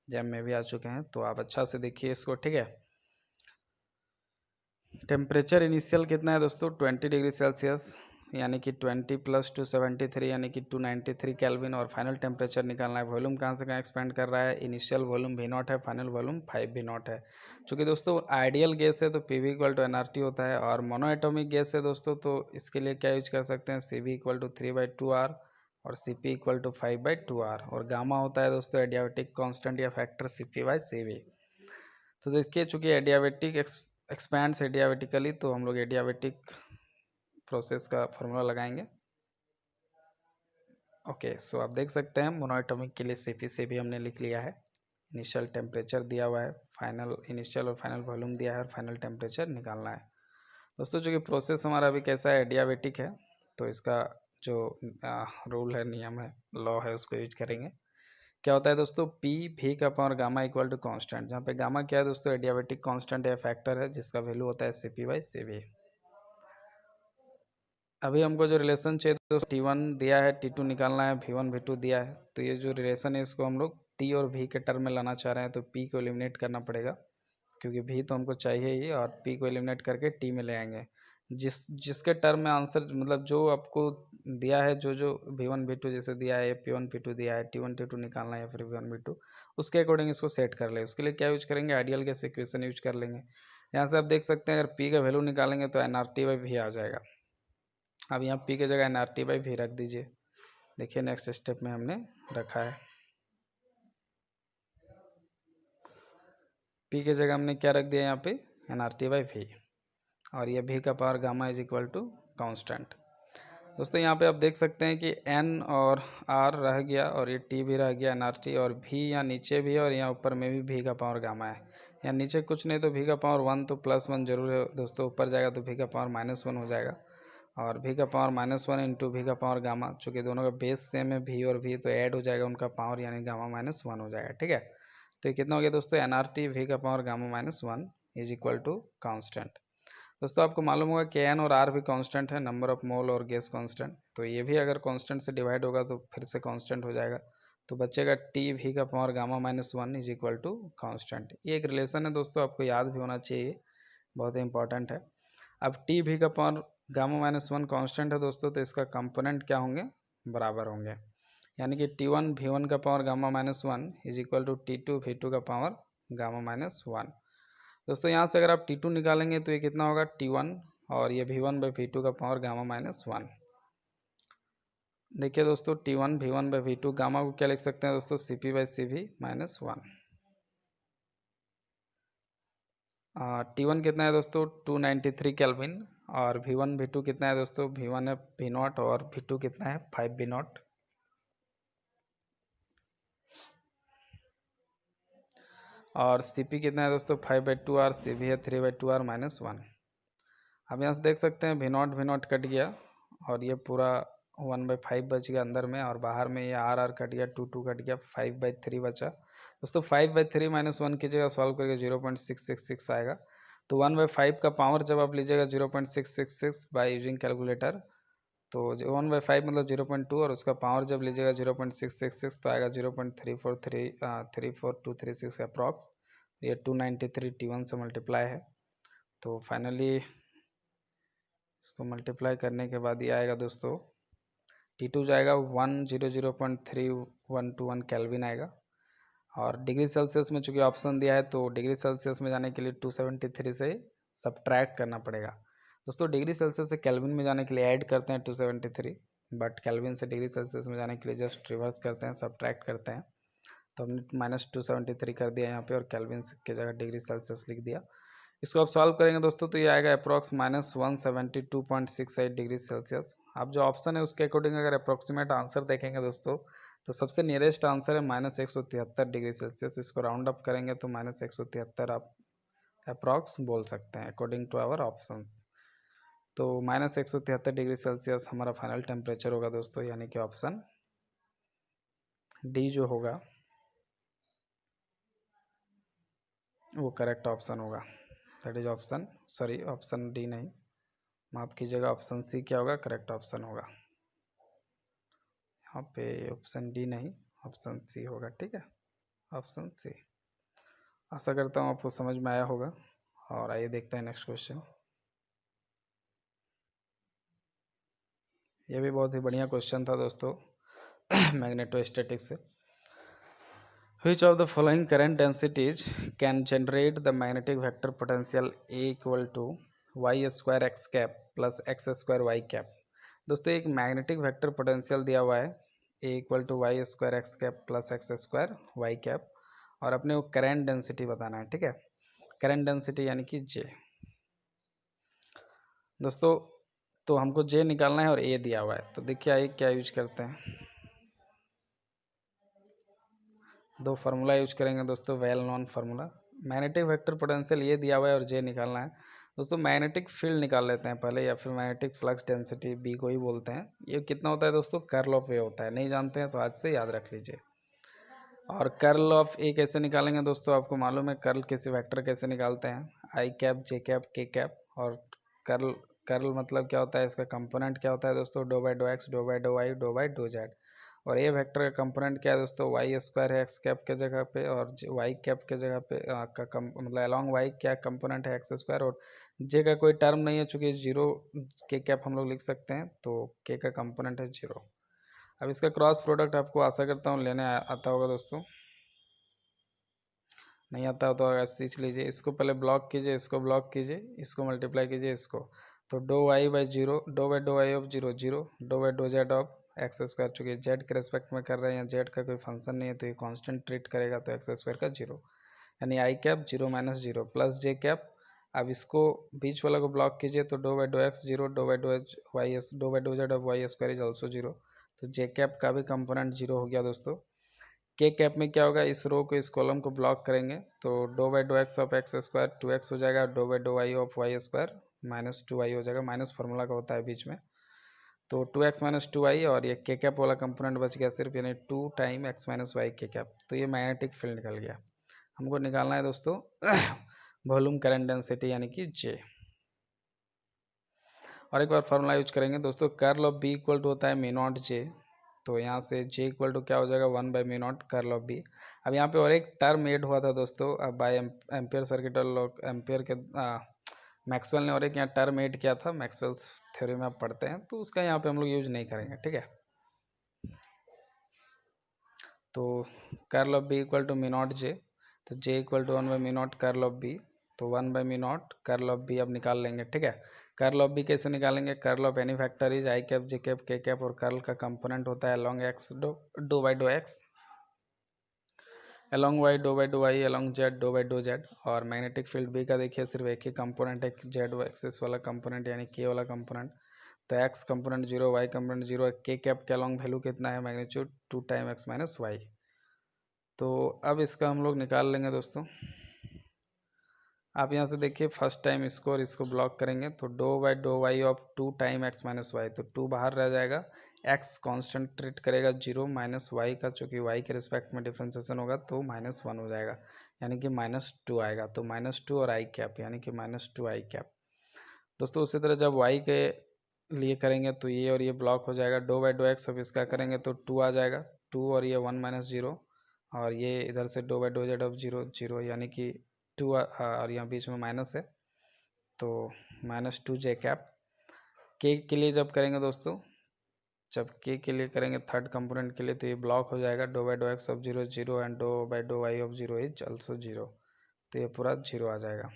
जैम में भी आ चुके हैं, तो आप अच्छा से देखिए इसको, ठीक है। टेम्परेचर इनिशियल कितना है दोस्तों, 20 डिग्री सेल्सियस, यानी कि 20 प्लस 273 यानी कि 293 केल्विन, और फाइनल टेम्परेचर निकालना है। वॉल्यूम कहाँ से कहाँ एक्सपेंड कर रहा है, इनिशियल वॉल्यूम वी नॉट है, फाइनल वॉल्यूम 5 वी नॉट है। चूँकि दोस्तों आइडियल गैस है तो P V equal to N R T होता है, और मोनोएटॉमिक गैस है दोस्तों तो इसके लिए क्या यूज कर सकते हैं, C V equal to 3/2 R और C P equal to 5/2 R, और गामा होता है दोस्तों एडियाबेटिक कॉन्स्टेंट या factor C P by C V. तो देखिए चूँकि एडियाबेटिक एक्सपैंड्स एडियाबेटिकली, तो हम लोग एडियाबेटिक प्रोसेस का फॉर्मूला लगाएंगे। ओके, सो आप देख सकते हैं मोनोएटॉमिक के लिए सीपी से भी हमने लिख लिया है, इनिशियल टेम्परेचर दिया हुआ है, फाइनल इनिशियल और फाइनल वॉल्यूम दिया है, और फाइनल टेम्परेचर निकालना है। दोस्तों जो कि प्रोसेस हमारा अभी कैसा है, एडियाबेटिक है, तो इसका जो रूल है, नियम है, लॉ है, उसको यूज करेंगे। क्या होता है दोस्तों, पी भी का power gamma equal to constant, जहाँ पे गामा क्या है दोस्तों, एडियाबेटिक कॉन्स्टेंट या फैक्टर है, जिसका वैल्यू होता है C P by C V. अभी हमको जो रिलेशन चाहिए दोस्तों, टी वन दिया है, टी टू निकालना है, वी वन वी टू दिया है, तो ये जो रिलेशन है इसको हम लोग टी और वी के टर्म में लाना चाह रहे हैं, तो पी को एलिमिनेट करना पड़ेगा, क्योंकि वी तो हमको चाहिए ही, और पी को एलिमिनेट करके टी में ले आएंगे। जिसके टर्म में आंसर मतलब जो आपको दिया है, जो जो वी वन वी टू जैसे दिया है, पी वन पी टू दिया है, टी वन टी टू निकालना है या फिर वी वन वी टू, उसके अकॉर्डिंग इसको सेट कर ले। उसके लिए क्या यूज करेंगे, आइडियल गैस इक्वेशन यूज कर लेंगे। यहाँ से आप देख सकते हैं अगर पी का वैल्यू निकालेंगे तो N R T by V आ जाएगा। अब यहाँ पी की जगह N R T by V रख दीजिए। देखिए नेक्स्ट स्टेप में हमने रखा है। पी की जगह हमने क्या रख दिया यहाँ पे, nRT/v, और ये v का power gamma is equal to constant. दोस्तों यहाँ पे आप देख सकते हैं कि n और r रह गया और ये t भी रह गया, nRT, और v यहाँ नीचे भी है और यहाँ ऊपर में भी v का पावर गामा है। यहाँ नीचे कुछ नहीं तो v का पावर 1 तो +1 जरूर है दोस्तों, ऊपर जाएगा तो v का पावर -1 हो जाएगा, और v का पावर -1 इंटू v का पावर गामा, चूँकि दोनों का बेस सेम है v और v, तो ऐड हो जाएगा उनका पावर, यानी गामा -1 हो जाएगा। ठीक है, तो ये कितना हो गया दोस्तों, nRT v का power gamma -1 is equal to constant. दोस्तों आपको मालूम होगा कि n और r भी कांस्टेंट है, नंबर ऑफ मोल और गैस कांस्टेंट, तो ये भी अगर कांस्टेंट से डिवाइड होगा तो फिर से कांस्टेंट हो जाएगा, तो बचेगा t v का power gamma -1 is equal to constant. ये एक रिलेशन है दोस्तों, आपको याद भी होना चाहिए, बहुत ही इंपॉर्टेंट है। अब t v का पावर गामा -1 कांस्टेंट है दोस्तों, तो इसका कंपोनेंट क्या होंगे, बराबर होंगे, यानी कि t1 v1 का power gamma -1 is equal to t2 v2 का पावर गामा -1। दोस्तों यहाँ से अगर आप t2 निकालेंगे तो ये कितना होगा, t1, और ये v1/v2 का पावर गामा -1। देखिए दोस्तों, t1 v1/v2, गामा को क्या लिख सकते हैं दोस्तों, cp/cv -1। t1 कितना है दोस्तों, 293 केल्विन, और v1/v2 कितना है दोस्तों, v1 है v0 और v2 कितना है 5v0। और cp कितना है दोस्तों 5/2r, cv है 3/2r -1। अब यहाँ से देख सकते हैं v0 कट गया और ये पूरा 1/5 बच गया अंदर में, और बाहर में ये r कट गया, 2 कट गया, 5/3 बचा। दोस्तों 5/3 -1 की जगह सॉल्व करके 0.666 आएगा, तो 1/5 का पावर जब आप लीजिएगा 0.666 बाय यूजिंग कैलकुलेटर, तो 1/5 मतलब 0.2, और उसका पावर जब लीजिएगा 0.666 तो आएगा 0.343236 अप्रॉक्स। ये 293 t1 से मल्टीप्लाई है, तो फाइनली इसको मल्टीप्लाई करने के बाद ये आएगा दोस्तों, t2 जाएगा 100.3121 केल्विन आएगा, और डिग्री सेल्सियस में चूँकि ऑप्शन दिया है तो डिग्री सेल्सियस में जाने के लिए 273 से सब्ट्रैक्ट करना पड़ेगा। दोस्तों डिग्री सेल्सियस से केल्विन में जाने के लिए ऐड करते हैं 273, बट केल्विन से डिग्री सेल्सियस में जाने के लिए जस्ट रिवर्स करते हैं, सब्ट्रैक्ट करते हैं, तो हमने -273 कर दिया यहाँ पे, और केल्विन की जगह डिग्री सेल्सियस लिख दिया। इसको आप सॉल्व करेंगे दोस्तों तो ये आएगा अप्रॉक्स -172.68 डिग्री सेल्सियस। आप जो ऑप्शन है उसके अकॉर्डिंग अगर अप्रॉक्सीमेट आंसर देखेंगे दोस्तों, तो सबसे नियरेस्ट आंसर है -173 डिग्री सेल्सियस। इसको राउंड अप करेंगे तो -173 आप अप्रॉक्स बोल सकते हैं अकॉर्डिंग टू आवर ऑप्शंस। तो -173 डिग्री सेल्सियस हमारा फाइनल टेम्परेचर होगा दोस्तों, यानी कि ऑप्शन डी जो होगा वो करेक्ट ऑप्शन होगा, that is option, sorry option D नहीं, माफ कीजिएगा, ऑप्शन सी क्या होगा, करेक्ट ऑप्शन होगा। यहाँ पे ऑप्शन डी नहीं, ऑप्शन सी होगा। ठीक है, ऑप्शन सी। आशा करता हूँ आपको समझ में आया होगा, और आइए देखते हैं नेक्स्ट क्वेश्चन। ये भी बहुत ही बढ़िया क्वेश्चन था दोस्तों मैग्नेटोस्टैटिक्स से। Which of the following current densities can generate the magnetic vector potential A equal to y square x cap plus x square y cap। दोस्तों एक मैग्नेटिक वेक्टर पोटेंशियल दिया हुआ है A equal to Y square X cap plus X square Y cap, और अपने को current density बताना है। ठीक है, करंट डेंसिटी यानी कि J। दोस्तों तो हमको J निकालना है और A दिया हुआ है, तो देखिए आइए क्या यूज करते हैं। दो फार्मूला यूज करेंगे दोस्तों, well known formula. Magnetic vector potential ये दिया हुआ है और J निकालना है दोस्तों। मैग्नेटिक फील्ड निकाल लेते हैं पहले, या फिर मैग्नेटिक फ्लक्स डेंसिटी B को ही बोलते हैं। ये कितना होता है दोस्तों, कर्ल ऑफ A होता है, नहीं जानते हैं तो आज से याद रख लीजिए। और कर्ल ऑफ A कैसे निकालेंगे दोस्तों, आपको मालूम है कर्ल किसी वेक्टर कैसे निकालते हैं, आई cap j cap k cap. और कर्ल कर्ल मतलब क्या होता है, इसका कंपोनेंट क्या होता है दोस्तों, डो बाई डो एक्स, डो बाई डो वाई, डो बाई डो जेड। और ये वेक्टर का कंपोनेंट क्या है दोस्तों, वाई स्क्वायर है एक्स कैप के जगह पे, और वाई कैप के जगह पे मतलब अलॉन्ग वाई क्या कंपोनेंट है एक्स स्क्वायर, और जे का कोई टर्म नहीं है चूँकि जीरो के कैप हम लोग लिख सकते हैं, तो के का कंपोनेंट है जीरो। अब इसका क्रॉस प्रोडक्ट आपको आशा करता हूँ लेने आता होगा दोस्तों, नहीं आता हो तो सीख लीजिए। इसको पहले ब्लॉक कीजिए, इसको ब्लॉक कीजिए, इसको मल्टीप्लाई कीजिए इसको, तो डो Y by zero, dough by डो Y of zero zero, dough by dough Z of x square चूँकि जेड के रेस्पेक्ट में कर रहे हैं या जेड का कोई फंक्शन नहीं है तो ये कांस्टेंट ट्रीट करेगा, तो एक्स स्क्वायर का जीरो, यानी I cap zero minus zero plus J cap. अब इसको बीच वाला को ब्लॉक कीजिए तो dough by dough X zero, dough by do H Y S, do by dough Z of Y square is also zero, तो J cap का भी कंपोनेंट जीरो हो गया दोस्तों। के कैप में क्या होगा, इस रो को इस कॉलम को ब्लॉक करेंगे तो dough by dough x of x square two x हो जाएगा, डो बाई डो Y of Y square minus two y हो जाएगा, माइनस फार्मूला का होता है बीच में, तो two x minus two y, और ये के कैप वाला कंपोनेंट बच गया सिर्फ, यानी two times x minus y k cap, तो ये मैग्नेटिक फील्ड निकल गया। हमको निकालना है दोस्तों वॉल्यूम करंट डेंसिटी यानी कि जे। और एक बार फॉर्मूला यूज करेंगे दोस्तों, curl of B equal to होता है मी नॉट जे, तो यहाँ से जे इक्वल टू क्या हो जाएगा, one by mu naught curl of B. अब यहाँ पे और एक टर्म एड हुआ था दोस्तों, अब by Ampere circuit law, Ampere के मैक्सवेल ने और एक यहाँ टर्म एड किया था, मैक्सवेल थ्योरी में आप पढ़ते हैं, तो उसका यहाँ पे हम लोग यूज नहीं करेंगे, ठीक है। तो curl of B equal to mu naught J, तो J equal to one by mu naught curl of B, तो one by mu naught curl of B अब निकाल लेंगे, ठीक है। कर्ल ऑफ बी कैसे निकालेंगे, curl of any factor is i cap j cap k cap, और curl का कंपोनेंट होता है अलॉन्ग एक्स डो by dough x, along y डो बाई डो वाई, अलॉन्ग जेड डो बाई डो जेड। और मैग्नेटिक फील्ड बी का देखिए सिर्फ एक ही कंपोनेंट है, जेड एक्सिस वाला कंपोनेंट यानी के वाला कंपोनेंट, तो x component zero, y component zero, k cap के अलॉन्ग वैल्यू कितना है, magnitude two times x minus y. तो अब इसका हम लोग निकाल लेंगे दोस्तों। आप यहाँ से देखिए फर्स्ट टाइम इसको और इसको ब्लॉक करेंगे तो डो बाई डो Y of two times x minus y, तो टू बाहर रह जाएगा, एक्स कांस्टेंट ट्रीट करेगा जीरो, माइनस वाई का चूँकि वाई के रिस्पेक्ट में डिफ्रेंसिएशन होगा तो माइनस वन हो जाएगा, यानी कि माइनस टू आएगा, तो माइनस टू और आई कैप यानी कि माइनस टू आई कैप। दोस्तों उसी तरह जब वाई के लिए करेंगे तो ये और ये ब्लॉक हो जाएगा, डो बाई डो एक्स ऑफ इसका करेंगे तो टू आ जाएगा, टू और ये वन माइनस जीरो, और ये इधर से dough by dough Z of zero zero, यानी कि टू, और यहाँ बीच में माइनस है तो माइनस टू जे कैप। के लिए जब करेंगे दोस्तों, जब के लिए करेंगे थर्ड कंपोनेंट के लिए तो ये ब्लॉक हो जाएगा, डो by dough x of zero zero and डो बाई डो Y of zero is also zero, तो ये पूरा जीरो आ जाएगा।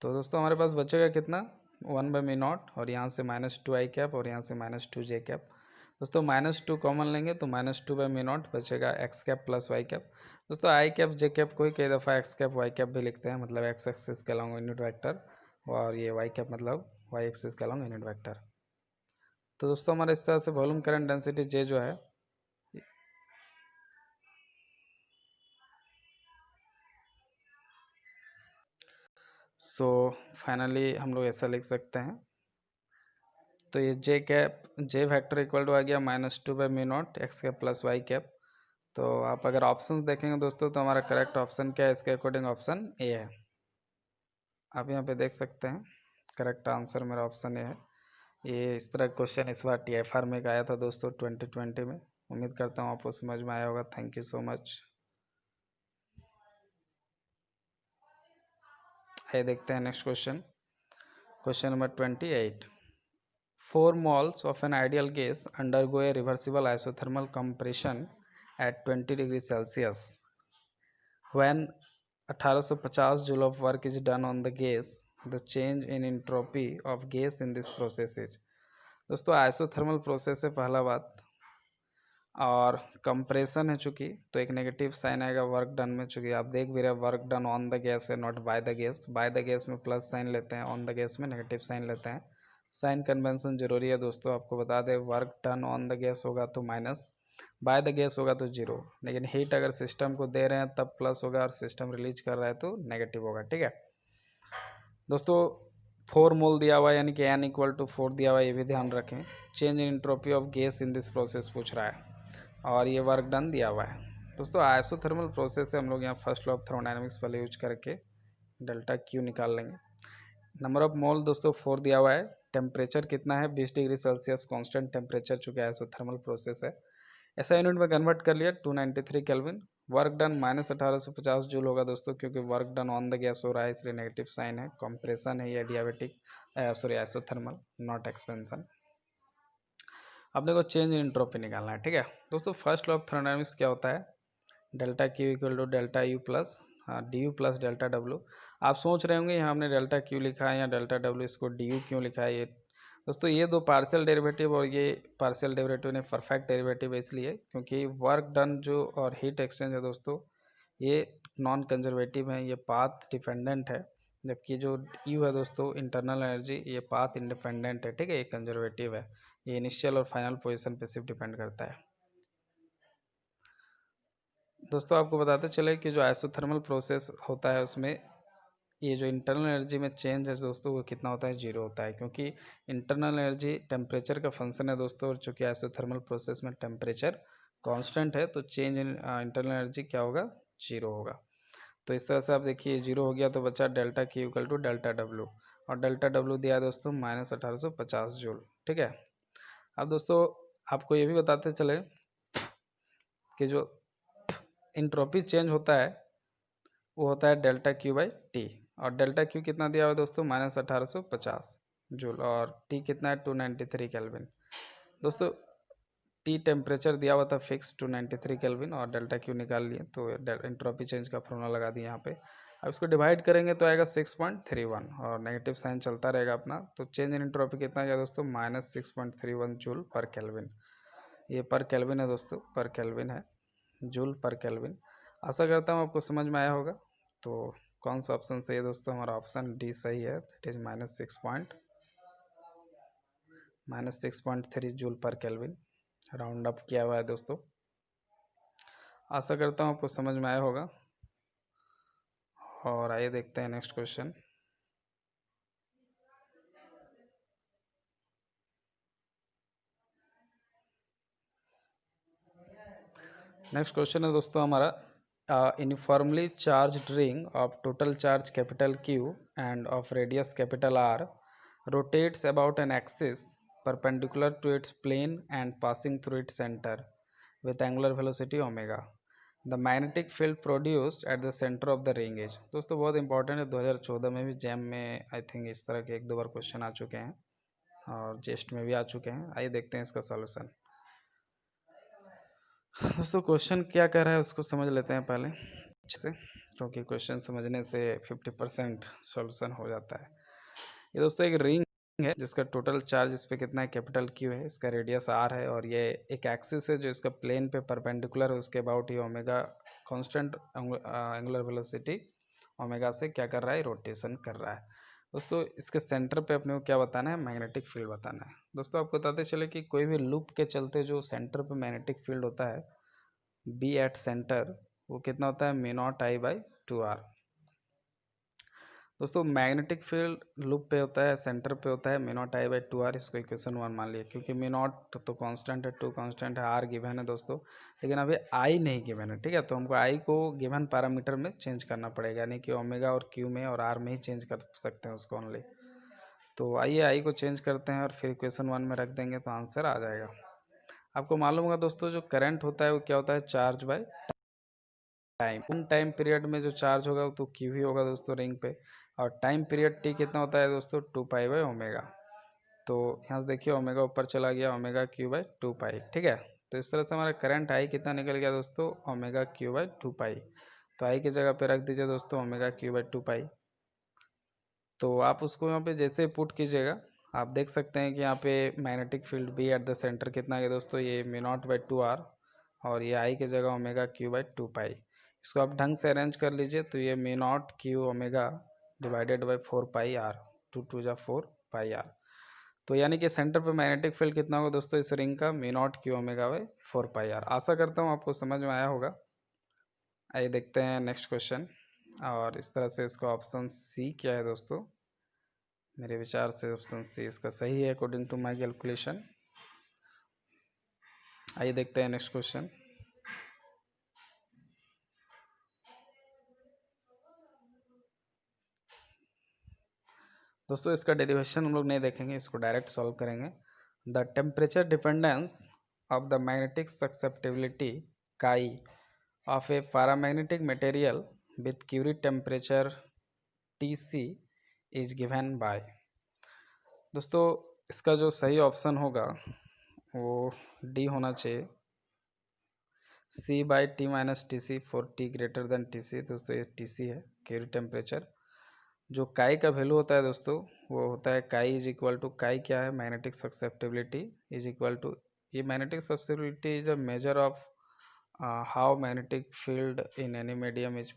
तो दोस्तों हमारे पास बचेगा कितना, वन बाई मी नॉट, और यहाँ से माइनस टू आई कैप और यहाँ से माइनस टू जे कैप। दोस्तों माइनस टू कॉमन लेंगे तो minus two by mu naught बचेगा X cap plus Y cap. दोस्तों आई कैप जे कैप को ही कई दफ़ा एक्स कैप वाई कैप भी लिखते हैं, मतलब एक्स एक्सिस के अलॉन्ग यूनिट वेक्टर, और ये वाई कैप मतलब वाई एक्सिस के अलॉन्ग यूनिट वेक्टर। तो दोस्तों हमारे इस तरह से वॉल्यूम करंट डेंसिटी जे जो है फाइनली हम लोग ऐसा लिख सकते हैं। तो ये J cap J factor equal to आ गया minus two by mu naught X cap plus Y cap. तो आप अगर ऑप्शंस देखेंगे दोस्तों तो हमारा करेक्ट ऑप्शन क्या है, इसके अकॉर्डिंग ऑप्शन ए है। आप यहाँ पे देख सकते हैं करेक्ट आंसर मेरा ऑप्शन ए है। ये इस तरह क्वेश्चन इस बार TFR में आया था दोस्तों 2020 में। उम्मीद करता हूँ आपको समझ में आया होगा। Thank you so much. आइए देखते हैं next question, question number 28। 4 moles of an ideal gas undergo a reversible isothermal compression at 20 degrees Celsius. When 1850 joule of work is done on the gas, the change in entropy of gas in this process is। दोस्तों isothermal process है पहला बात, और compression है चूँकि तो एक negative sign आएगा वर्क डन में, चूँकि आप देख भी रहे work done on the gas है not by the gas. By the gas में प्लस साइन लेते हैं, ऑन द गैस में नेगेटिव साइन लेते हैं। साइन कन्वेंशन जरूरी है दोस्तों, आपको बता दें work done on the gas होगा तो माइनस, बाय द गैस होगा तो जीरो, लेकिन हीट अगर सिस्टम को दे रहे हैं तब प्लस होगा और सिस्टम रिलीज कर रहा है तो नेगेटिव होगा, ठीक है दोस्तों। 4 मोल दिया हुआ है यानी कि n इक्वल टू 4 दिया हुआ है, ये भी ध्यान रखें। Change in entropy of gas in this process पूछ रहा है, और ये वर्क डन दिया हुआ है दोस्तों। आइसोथर्मल प्रोसेस से हम लोग यहाँ फर्स्ट लॉ ऑफ थर्मोडायनामिक्स वाले यूज करके डेल्टा क्यू निकाल लेंगे। नंबर ऑफ मोल दोस्तों 4 दिया हुआ है, टेम्परेचर कितना है 20 डिग्री सेल्सियस कांस्टेंट टेम्परेचर, चूँकि आइसोथर्मल प्रोसेस है। ऐसा यूनिट में कन्वर्ट कर लिया 293 kelvin. Work done minus 1850 joule होगा दोस्तों, क्योंकि work done on the gas हो रहा है इसलिए नेगेटिव साइन है। कंप्रेशन है ये डियाबेटिक सॉरी आइसोथर्मल नॉट एक्सपेंशन। अब देखो चेंज इन एंट्रोपी निकालना है, ठीक है दोस्तों। फर्स्ट लॉ ऑफ थर्मोडायनामिक्स क्या होता है, delta Q equal to delta U plus d U plus delta W. आप सोच रहे होंगे यहाँ हमने डेल्टा क्यू लिखा है या डेल्टा डब्ल्यू, इसको डी यू क्यों लिखा है, ये दोस्तों ये दो पार्शियल डेरिवेटिव और ये पार्शियल डेरिवेटिव ने परफेक्ट डेरिवेटिव है, इसलिए क्योंकि वर्क डन जो और हीट एक्सचेंज है दोस्तों ये नॉन कंजर्वेटिव है, ये पाथ डिपेंडेंट है, जबकि जो यू है दोस्तों इंटरनल एनर्जी ये पाथ इंडिपेंडेंट है, ठीक है, ये कंजर्वेटिव है, ये इनिशियल और फाइनल पोजीशन पे सिर्फ डिपेंड करता है। दोस्तों आपको बताते चले कि जो आइसोथर्मल प्रोसेस होता है उसमें ये जो इंटरनल एनर्जी में चेंज है दोस्तों वो कितना होता है, जीरो होता है, क्योंकि इंटरनल एनर्जी टेम्परेचर का फंक्शन है दोस्तों, और चूंकि आइसोथर्मल प्रोसेस में टेम्परेचर कांस्टेंट है तो चेंज इन इंटरनल एनर्जी क्या होगा, जीरो होगा। तो इस तरह से आप देखिए जीरो हो गया तो बचा delta Q equal to delta W, और डेल्टा डब्ल्यू दिया है दोस्तों -1850 जूल, ठीक है। अब दोस्तों आपको ये भी बताते चले कि जो इंट्रोपी चेंज होता है वो होता है डेल्टा Q बाई टी, और डेल्टा Q कितना दिया हुआ है दोस्तों -1850 जूल, और टी कितना है 293 केल्विन। दोस्तों टी टेम्परेचर दिया हुआ था फिक्स 293 केल्विन, और डेल्टा Q निकाल लिए तो एंट्रोपी चेंज का फॉर्मूला लगा दिया यहाँ पे। अब इसको डिवाइड करेंगे तो आएगा 6.31, और नेगेटिव साइन चलता रहेगा अपना, तो चेंज इन एंट्रोपी कितना गया दोस्तों -6.31 जूल पर केल्विन। ये पर केल्विन है दोस्तों, पर केल्विन है, जूल पर केल्विन। आशा करता हूँ आपको समझ में आया होगा। तो कौन सा ऑप्शन सही है दोस्तों, हमारा ऑप्शन डी सही है, that is -6.3 joule per kelvin, round up किया हुआ है दोस्तों। आशा करता हूँ आपको समझ में आया होगा, और आइए देखते हैं नेक्स्ट क्वेश्चन। नेक्स्ट क्वेश्चन है दोस्तों हमारा, uniformly charged ring of total charge capital Q and of radius capital R rotates about an axis perpendicular to its plane and passing through its center with angular velocity omega. The magnetic field produced at the center of the ring is, दोस्तों बहुत important है, 2014 में भी jam में I think इस तरह के एक दो बार क्वेश्चन आ चुके हैं, और जेस्ट में भी आ चुके हैं। आइए देखते हैं इसका सॉल्यूशन। दोस्तों क्वेश्चन क्या कह रहा है उसको समझ लेते हैं पहले अच्छे से, क्योंकि क्वेश्चन समझने से 50% सॉल्यूशन हो जाता है। ये दोस्तों एक रिंग है जिसका टोटल चार्ज इस पर कितना है, कैपिटल Q है, इसका रेडियस R है, और ये एक एक्सिस है जो इसका प्लेन पे परपेंडिकुलर है, उसके अबाउट ये omega constant angular velocity omega से क्या कर रहा है, रोटेशन कर रहा है। दोस्तों इसके सेंटर पे अपने को क्या बताना है, मैग्नेटिक फील्ड बताना है। दोस्तों आपको बताते चले कि कोई भी लूप के चलते जो सेंटर पे मैग्नेटिक फील्ड होता है बी एट सेंटर, वो कितना होता है, μ0I/2r। दोस्तों मैग्नेटिक फील्ड लूप पे होता है, सेंटर पे होता है μ0I/2r, इसको इक्वेशन 1 मान लिया, क्योंकि μ0 तो कांस्टेंट है, 2 कांस्टेंट है, r गिवन है दोस्तों, लेकिन अभी i नहीं गिवन है, ठीक है, तो हमको i को गिवन पैरामीटर में चेंज करना पड़ेगा, यानी कि ओमेगा और q में और r में ही चेंज कर सकते हैं उसको ओनली। तो आइए i को चेंज करते हैं और फिर इक्वेशन 1 में रख देंगे तो आंसर आ जाएगा। आपको मालूम होगा दोस्तों जो करंट होता है वो क्या होता है, चार्ज बाय टाइम। उन टाइम पीरियड में जो चार्ज होगा वो तो Q ही होगा दोस्तों रिंग पे, और टाइम पीरियड T कितना होता है दोस्तों, 2π/ओमेगा। तो यहाँ से देखिए ओमेगा ऊपर चला गया, ओमेगा Q/2π, ठीक है। तो इस तरह से हमारा करंट आई कितना निकल गया दोस्तों, ओमेगा Q/2π। तो आई की जगह पे रख दीजिए दोस्तों ओमेगा Q/2π। तो आप उसको यहाँ पे जैसे पुट कीजिएगा आप देख सकते हैं कि यहाँ पे magnetic field B at the centre कितना है दोस्तों, ये μ0/2r, और ये आई की जगह ओमेगा Q/2π। इसको आप ढंग से अरेंज कर लीजिए तो ये μ0 Q omega divided by 4πr, 2 × 4πr। तो यानी कि सेंटर पे मैग्नेटिक फील्ड कितना होगा दोस्तों इस रिंग का, μ0 Q ओमेगा/4πr। आशा करता हूँ आपको समझ में आया होगा। आइए देखते हैं नेक्स्ट क्वेश्चन, और इस तरह से इसका ऑप्शन सी क्या है दोस्तों, मेरे विचार से ऑप्शन सी इसका सही है अकॉर्डिंग टू माय कैलकुलेशन। आइए देखते हैं नेक्स्ट क्वेश्चन। दोस्तों इसका डेरिवेशन हम लोग नहीं देखेंगे, इसको डायरेक्ट सॉल्व करेंगे। The temperature dependence of the magnetic susceptibility chi of a paramagnetic material with Curie temperature TC is given by. दोस्तों इसका जो सही ऑप्शन होगा वो डी होना चाहिए, C/T - TC for T greater than TC। दोस्तों ये TC है, क्यूरी टेम्परेचर, जो काई का वैल्यू होता है दोस्तों वो होता है काई इज इक्वल टू, काई क्या है, magnetic susceptibility is equal to, ये magnetic susceptibility is a measure of how magnetic field in any medium is,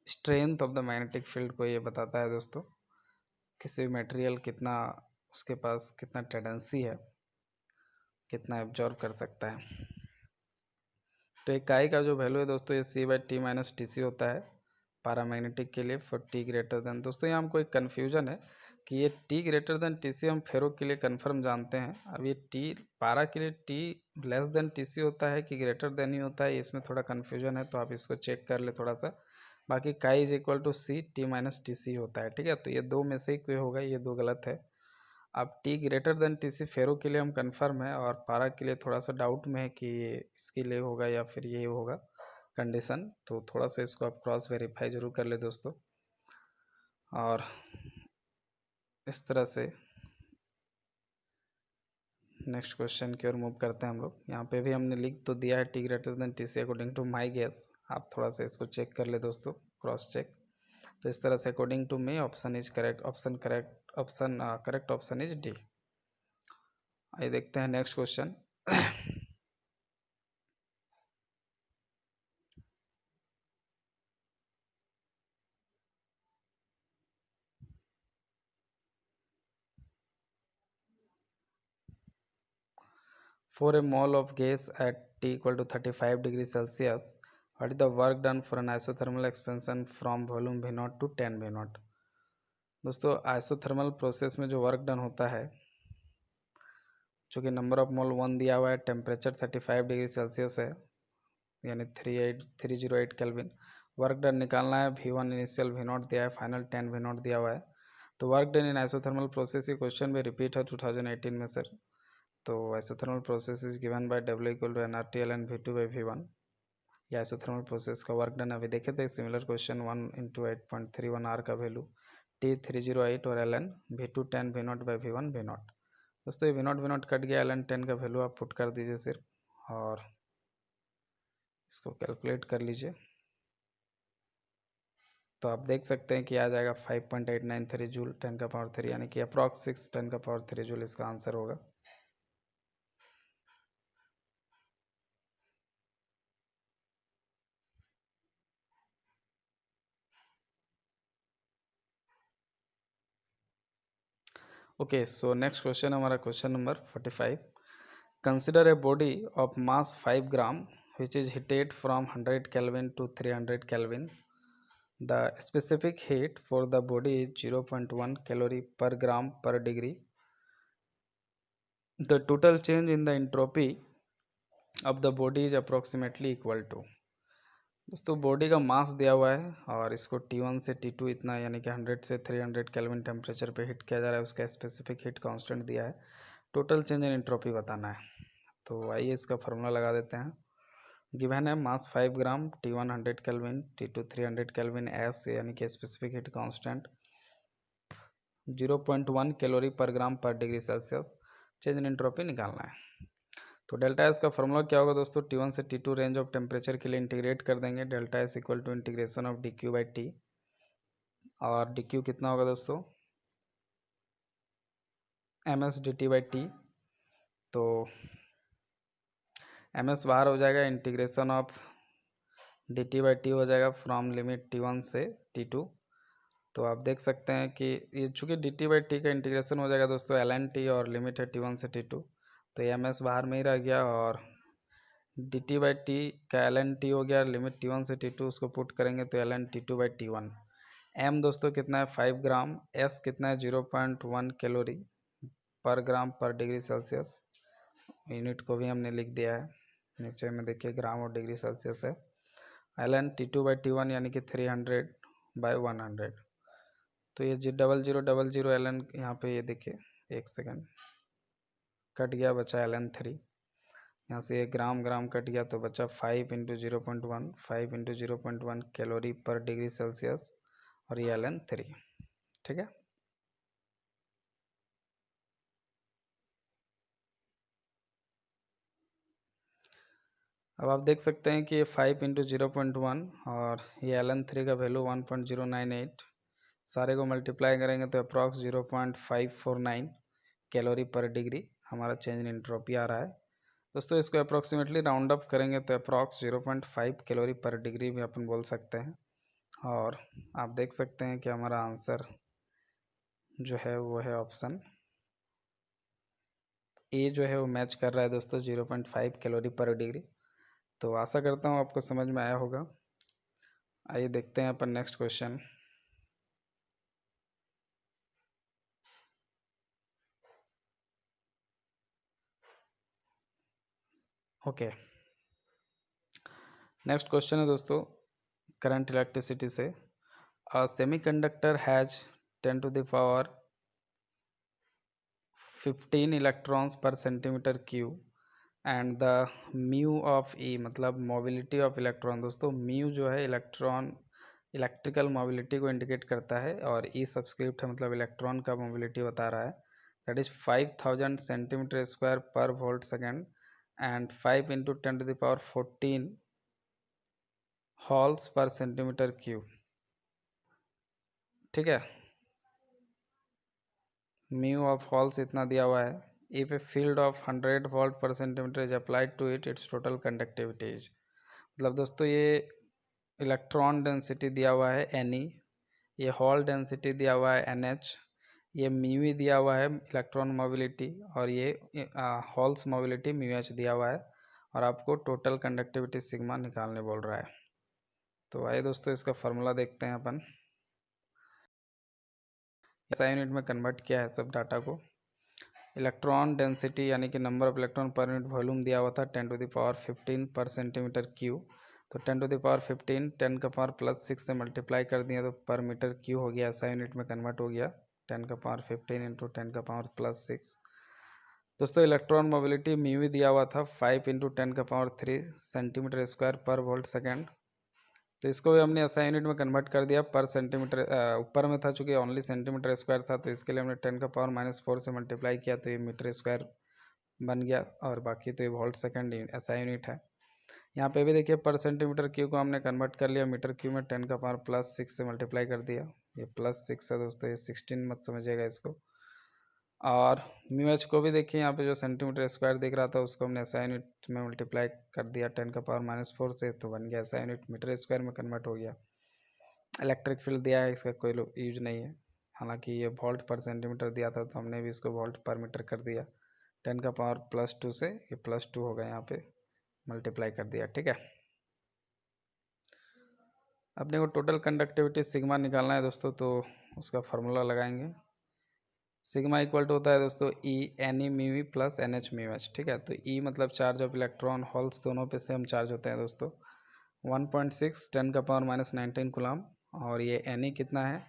strength of the magnetic field को ये बताता है दोस्तों, किसी मटेरियल कितना उसके पास कितना टेंडेंसी है, कितना एब्जॉर्ब कर सकता है। तो इकाई का जो वैल्यू है दोस्तों ये C by T minus T C होता है पैरामैग्नेटिक के लिए फॉर टी ग्रेटर देन। दोस्तों यहाँ हमको एक कन्फ्यूजन है कि ये T greater than T C हम फेरो के लिए कन्फर्म जानते हैं, अब ये टी पारा के लिए T less than T C होता है कि ग्रेटर देन ही होता है, इसमें थोड़ा कन्फ्यूजन है, तो आप इसको चेक कर ले थोड़ा सा। बाकी chi is equal to C T minus T C होता है, ठीक है। तो ये दो में से ही कोई होगा, ये दो गलत है। अब T greater than T C ferro के लिए हम कंफर्म है, और पारा के लिए थोड़ा सा डाउट में है कि ये इसके लिए होगा या फिर ये होगा कंडीशन, तो थोड़ा सा इसको आप क्रॉस वेरीफाई जरूर कर ले दोस्तों। और इस तरह से नेक्स्ट क्वेश्चन की ओर मूव करते हैं हम लोग। यहाँ पे भी हमने लिख तो दिया है T greater than T C according to my guess, आप थोड़ा सा इसको चेक कर ले दोस्तों, क्रॉस चेक। तो इस तरह से according to me option is correct, option correct option is D. आइए देखते हैं next question. For a mole of gas at T equal to 35 degrees Celsius, what is the work done for an isothermal expansion from volume V0 to 10 V0? दोस्तों isothermal process में जो work done होता है, चूँकि number of mole 1 दिया हुआ है, temperature 35 degree Celsius है, यानी 308 केल्विन। वर्क डन निकालना है, V1 इनिशियल, V0 दिया है, फाइनल 10 V0 दिया हुआ है। तो work done in isothermal process की क्वेश्चन में रिपीट है 2018 में सर। तो isothermal process is given by W equal to nRT ln V2 by V1। ये आइसोथर्मल प्रोसेस का वर्क डन अभी देखे थे सिमिलर क्वेश्चन 1 इंटू 8.31 R का वैल्यू T308 और ln V2 10 V0 by V1 V0। दोस्तों ये V0 V0 कट गया, ln 10 का वैल्यू आप पुट कर दीजिए सिर्फ, और इसको कैलकुलेट कर लीजिए, तो आप देख सकते हैं कि आ जाएगा 5.893 जूल 10 का पावर 3, यानी कि अप्रॉक्स 6 10 का पावर 3 जूल इसका आंसर होगा। ओके, सो नेक्स्ट क्वेश्चन हमारा question number 45। Consider a body of mass 5 gram which is heated from 100 Kelvin to 300 Kelvin. The specific heat for the body is 0.1 calorie per gram per degree. The total change in the entropy of the body is approximately equal to। दोस्तों body का मास दिया हुआ है और इसको T1 से T2 इतना यानी कि 100 से 300 केल्विन टेम्परेचर पे हीट किया जा रहा है, उसका स्पेसिफिक हीट कांस्टेंट दिया है, टोटल चेंज इन एंट्रोपी बताना है। तो आइए इसका फार्मूला लगा देते हैं। गिवन है मास 5 ग्राम, T1 100 kelvin, T2 300 kelvin, S यानी कि स्पेसिफिक हीट कांस्टेंट 0.1 कैलोरी पर ग्राम पर degree Celsius, change in entropy निकालना है। तो डेल्टा एस का फॉर्मूला क्या होगा दोस्तों, T1 से T2 रेंज ऑफ टेम्परेचर के लिए इंटीग्रेट कर देंगे, delta S equal to integration of d Q by T, और डी क्यू कितना होगा दोस्तों, m s d T by T. तो एम एस बाहर हो जाएगा, integration of d T by T हो जाएगा फ्रॉम लिमिट T1 से T2। तो आप देख सकते हैं कि ये चूँकि डी टी बाई टी का इंटीग्रेशन हो जाएगा दोस्तों एल एन टी, और लिमिट है T1 से T2, तो एम एस बाहर में ही रह गया, और डी टी बाई टी का एल एन टी हो गया, लिमिट T1 से T2 उसको पुट करेंगे तो L n T2 by T1। M दोस्तों कितना है 5 ग्राम, एस कितना है 0.1 कैलोरी पर ग्राम पर डिग्री सेल्सियस, यूनिट को भी हमने लिख दिया है नीचे में, देखिए ग्राम और डिग्री सेल्सियस है। L n T2 by T1 यानी कि 300 बाई 100। तो ये 0000 एल एन यहाँ पे, ये देखिए एक सेकेंड कट गया, बचा एल एन 3, यहाँ से ये ग्राम ग्राम कट गया तो बचा 5 इंटू 0.1, 5 इंटू 0.1 कैलोरी पर डिग्री सेल्सियस, और ये एल एन 3, ठीक है। अब आप देख सकते हैं कि ये 5 इंटू 0.1 और ये एल एन 3 का वैल्यू 1.098, सारे को मल्टीप्लाई करेंगे तो अप्रॉक्स 0.549 कैलोरी पर डिग्री हमारा चेंज इन एंट्रोपी आ रहा है दोस्तों। इसको अप्रॉक्सीमेटली राउंड अप करेंगे तो अप्रॉक्स 0.5 कैलोरी पर डिग्री भी अपन बोल सकते हैं। और आप देख सकते हैं कि हमारा आंसर जो है वो है ऑप्शन ए जो है वो मैच कर रहा है दोस्तों 0.5 कैलोरी पर डिग्री। तो आशा करता हूँ आपको समझ में आया होगा। आइए देखते हैं अपन next question. Okay, next question है दोस्तों करंट इलेक्ट्रिसिटी से। Semiconductor has 10 to the power 15 electrons पर centimetre cube and the mu of E मतलब मोबिलिटी ऑफ इलेक्ट्रॉन। दोस्तों म्यू जो है इलेक्ट्रॉन इलेक्ट्रिकल मोबिलिटी को इंडिकेट करता है और ई सब्सक्रिप्ट है मतलब इलेक्ट्रॉन का मोबिलिटी बता रहा है। That is 5000 centimetre square per volt second and 5 into 10 to the power 14 holes per centimetre cube. ठीक है, म्यू ऑफ हॉल्स इतना दिया हुआ है। If a field of 100 volt per centimetre is applied to it its total conductivity is. मतलब दोस्तों ये electron density दिया हुआ है एन ई, ये हॉल डेंसिटी दिया हुआ है एन एच, ये म्यू दिया हुआ है इलेक्ट्रॉन मोबिलिटी और ये हॉल्स मोबिलिटी म्यू एच दिया हुआ है और आपको टोटल कंडक्टिविटी सिग्मा निकालने बोल रहा है। तो आइए दोस्तों इसका फार्मूला देखते हैं अपन। SI यूनिट में कन्वर्ट किया है सब डाटा को। इलेक्ट्रॉन डेंसिटी यानी कि number of electron per unit volume दिया हुआ था 10 to the power 15 पर सेंटीमीटर क्यूब। तो 10 to the power 15 10 का पावर प्लस 6 से मल्टीप्लाई कर दिया तो पर मीटर क्यू हो गया, SI यूनिट में कन्वर्ट हो गया 10 का पावर 15 इंटू 10 का पावर प्लस 6। दोस्तों इलेक्ट्रॉन मोबिलिटी म्यू दिया हुआ था 5 इंटू 10 का power 3 centimetre square per volt second. तो इसको भी हमने SI यूनिट में कन्वर्ट कर दिया पर सेंटीमीटर, ऊपर में था चूँकि ओनली सेंटीमीटर स्क्वायर था तो इसके लिए हमने 10 का पावर -4 से मल्टीप्लाई किया तो ये मीटर स्क्वायर बन गया और बाकी तो ये वोल्ट सेकेंड SI यूनिट है। यहाँ पे भी देखिए पर सेंटीमीटर क्यू को हमने कन्वर्ट कर लिया मीटर क्यू में 10 का पावर प्लस 6 से मल्टीप्लाई कर दिया। ये प्लस 6 है दोस्तों, ये 16 मत समझिएगा इसको। और म्यू एच को भी देखिए यहाँ पे जो सेंटीमीटर स्क्वायर दिख रहा था उसको हमने SI यूनिट में मल्टीप्लाई कर दिया 10 का पावर -4 से तो बन गया SI यूनिट मीटर स्क्वायर में कन्वर्ट हो गया। इलेक्ट्रिक फील्ड दिया है, इसका कोई यूज नहीं है। हालांकि ये वोल्ट पर सेंटीमीटर दिया था तो हमने भी इसको वोल्ट पर मीटर कर दिया। 10 का पावर +2 से ये +2 होगा, यहाँ पे मल्टीप्लाई कर दिया। ठीक है, अपने को टोटल कंडक्टिविटी सिग्मा निकालना है दोस्तों, तो उसका फार्मूला लगाएंगे। सिग्मा इक्वल टू होता है दोस्तों E N E mu E plus N H mu H. ठीक है, तो ई मतलब चार्ज ऑफ इलेक्ट्रॉन, होल्स दोनों पे सेम चार्ज होते हैं दोस्तों। 1.6 10 का पावर -19 कूलम और ये एन ई कितना है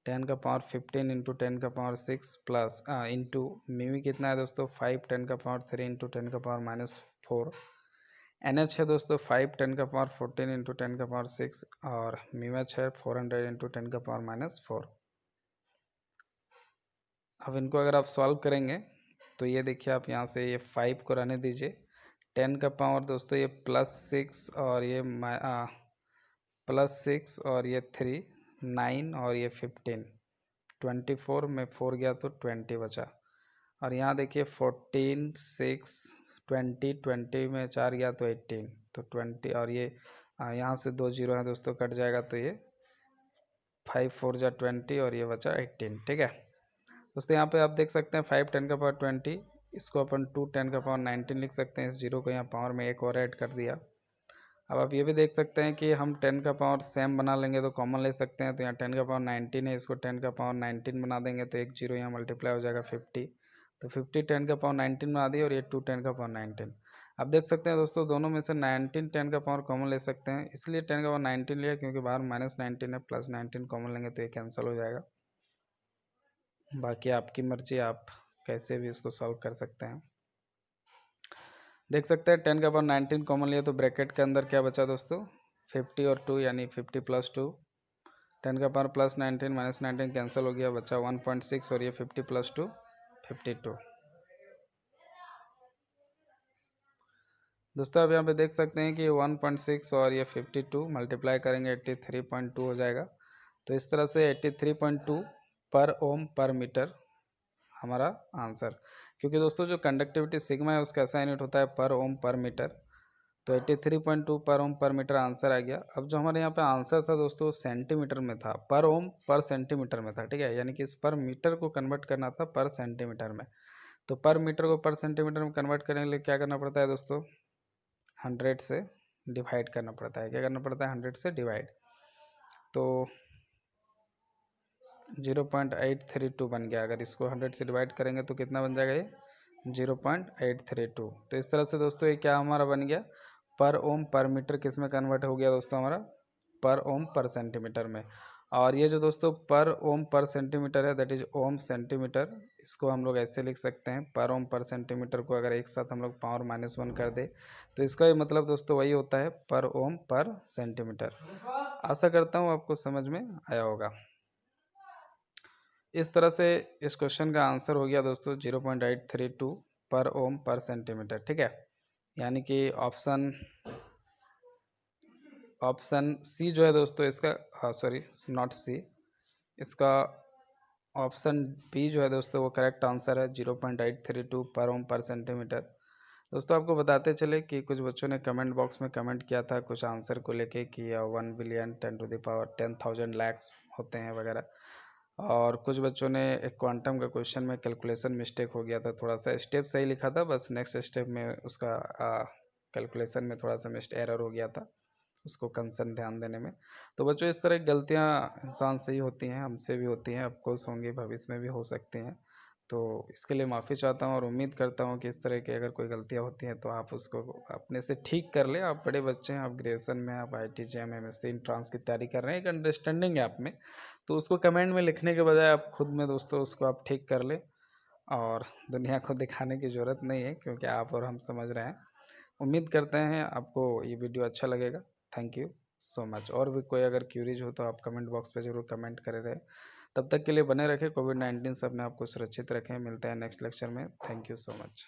10 का पावर 15 इंटू 10 का पावर 6 प्लस इंटू म्यू कितना है दोस्तों 5 10 का पावर 3 इंटू 10 का पावर -4। एन एच है दोस्तों 5 10 का पावर 14 इंटू 10 का पावर 6 और म्यू एच है 400 इंटू 10 का पावर -4। अब इनको अगर आप सॉल्व करेंगे तो ये देखिए आप यहाँ से ये 5 को रहने दीजिए, 10 का पावर दोस्तों ये +6 और ये +6 और ये 3 9 और ये 15 24 में 4 गया तो 20 बचा। और यहाँ देखिए 14 6 20 20 में 4 गया तो 18 तो 20 और ये यहाँ से 2 जीरो है दोस्तों कट जाएगा तो ये 5 4 जा 20 और ये बचा 18। ठीक है दोस्तों, यहाँ पे आप देख सकते हैं 5 10 का पावर 20, इसको अपन 2 10 का पावर 19 लिख सकते हैं। इस जीरो को यहाँ पावर में एक और ऐड कर दिया। अब आप ये भी देख सकते हैं कि हम 10 का पावर सेम बना लेंगे तो कॉमन ले सकते हैं। तो यहाँ 10 का पावर 19 है, इसको 10 का पावर 19 बना देंगे तो एक जीरो यहाँ मल्टीप्लाई हो जाएगा 50। तो 50 10 का पावर 19 बना दिए और ये 2 10 का पावर 19। आप देख सकते हैं दोस्तों दोनों में से 19 10 का पावर कॉमन ले सकते हैं, इसलिए 10 का पावर 19 लिया क्योंकि बाहर -19 है, +19 कॉमन लेंगे तो ये कैंसिल हो जाएगा। बाकी आपकी मर्जी, आप कैसे भी इसको सॉल्व कर सकते हैं। देख सकते हैं 10 का पावर 19 कॉमन लिया तो ब्रैकेट के अंदर क्या बचा दोस्तों 50 और 2 यानी 50 + 2। 10 का पावर +19 -19 कैंसिल हो गया, बचा 1.6 और ये 50 + 2 52। दोस्तों अब यहाँ पे देख सकते हैं कि 1.6 और ये 52 मल्टीप्लाई करेंगे 83.2 हो जाएगा। तो इस तरह से 83.2 पर ओम पर मीटर हमारा आंसर, क्योंकि दोस्तों जो कंडक्टिविटी सिग्मा है उसका ऐसा यूनिट होता है पर ओम पर मीटर। तो 83.2 पर ओम पर मीटर आंसर आ गया। अब जो हमारे यहाँ पे आंसर था दोस्तों सेंटीमीटर में था, पर ओम पर सेंटीमीटर में था, ठीक है, यानी कि इस पर मीटर को कन्वर्ट करना था पर सेंटीमीटर में। तो पर मीटर को पर सेंटीमीटर में कन्वर्ट करने के लिए क्या करना पड़ता है दोस्तों, 100 से डिवाइड करना पड़ता है। क्या करना पड़ता है, 100 से डिवाइड। तो 0.832 बन गया। अगर इसको 100 से डिवाइड करेंगे तो कितना बन जाएगा, ये 0.832। तो इस तरह से दोस्तों ये क्या हमारा बन गया, पर ओम पर मीटर किस में कन्वर्ट हो गया दोस्तों, हमारा पर ओम पर सेंटीमीटर में। और ये जो दोस्तों पर ओम पर सेंटीमीटर है दैट इज ओम सेंटीमीटर, इसको हम लोग ऐसे लिख सकते हैं, पर ओम पर सेंटीमीटर को अगर एक साथ हम लोग पावर -1 कर दे तो इसका ये मतलब दोस्तों वही होता है, पर ओम पर सेंटीमीटर। आशा करता हूँ आपको समझ में आया होगा। इस तरह से इस क्वेश्चन का आंसर हो गया दोस्तों 0.832 पर ओम पर सेंटीमीटर, ठीक है। यानी कि ऑप्शन सी जो है दोस्तों इसका, सॉरी नॉट सी, इसका ऑप्शन बी जो है दोस्तों वो करेक्ट आंसर है, 0.832 पर ओम पर सेंटीमीटर। दोस्तों आपको बताते चले कि कुछ बच्चों ने कमेंट बॉक्स में कमेंट किया था कुछ आंसर को लेके कि 1 बिलियन 10 लैक्स होते हैं वगैरह, और कुछ बच्चों ने एक क्वांटम का क्वेश्चन में कैलकुलेशन मिस्टेक हो गया था, थोड़ा सा स्टेप सही लिखा था, बस नेक्स्ट स्टेप में उसका कैलकुलेशन में थोड़ा सा मिस्टेक एरर हो गया था, उसको कंसर्न ध्यान देने में। तो बच्चों इस तरह की गलतियाँ इंसान से ही होती हैं, हमसे भी होती हैं, ऑफकोर्स होंगी, भविष्य में भी हो सकती हैं। तो इसके लिए माफ़ी चाहता हूँ और उम्मीद करता हूँ कि इस तरह की अगर कोई गलतियाँ होती हैं तो आप उसको अपने से ठीक कर लें। आप बड़े बच्चे हैं, आप ग्रेजुएशन में, आप IIT JEM MSc एंट्रांस की तैयारी कर रहे हैं, एक अंडरस्टैंडिंग है आप में, तो उसको कमेंट में लिखने के बजाय आप खुद में दोस्तों उसको आप ठीक कर लें, और दुनिया को दिखाने की ज़रूरत नहीं है, क्योंकि आप और हम समझ रहे हैं। उम्मीद करते हैं आपको ये वीडियो अच्छा लगेगा। Thank you so much. और भी कोई अगर क्यूरीज हो तो आप कमेंट बॉक्स पे ज़रूर कमेंट करे रहे। तब तक के लिए बने रखें, कोविड-19 से अपने आप को सुरक्षित रखें। मिलते हैं नेक्स्ट लेक्चर में। Thank you so much.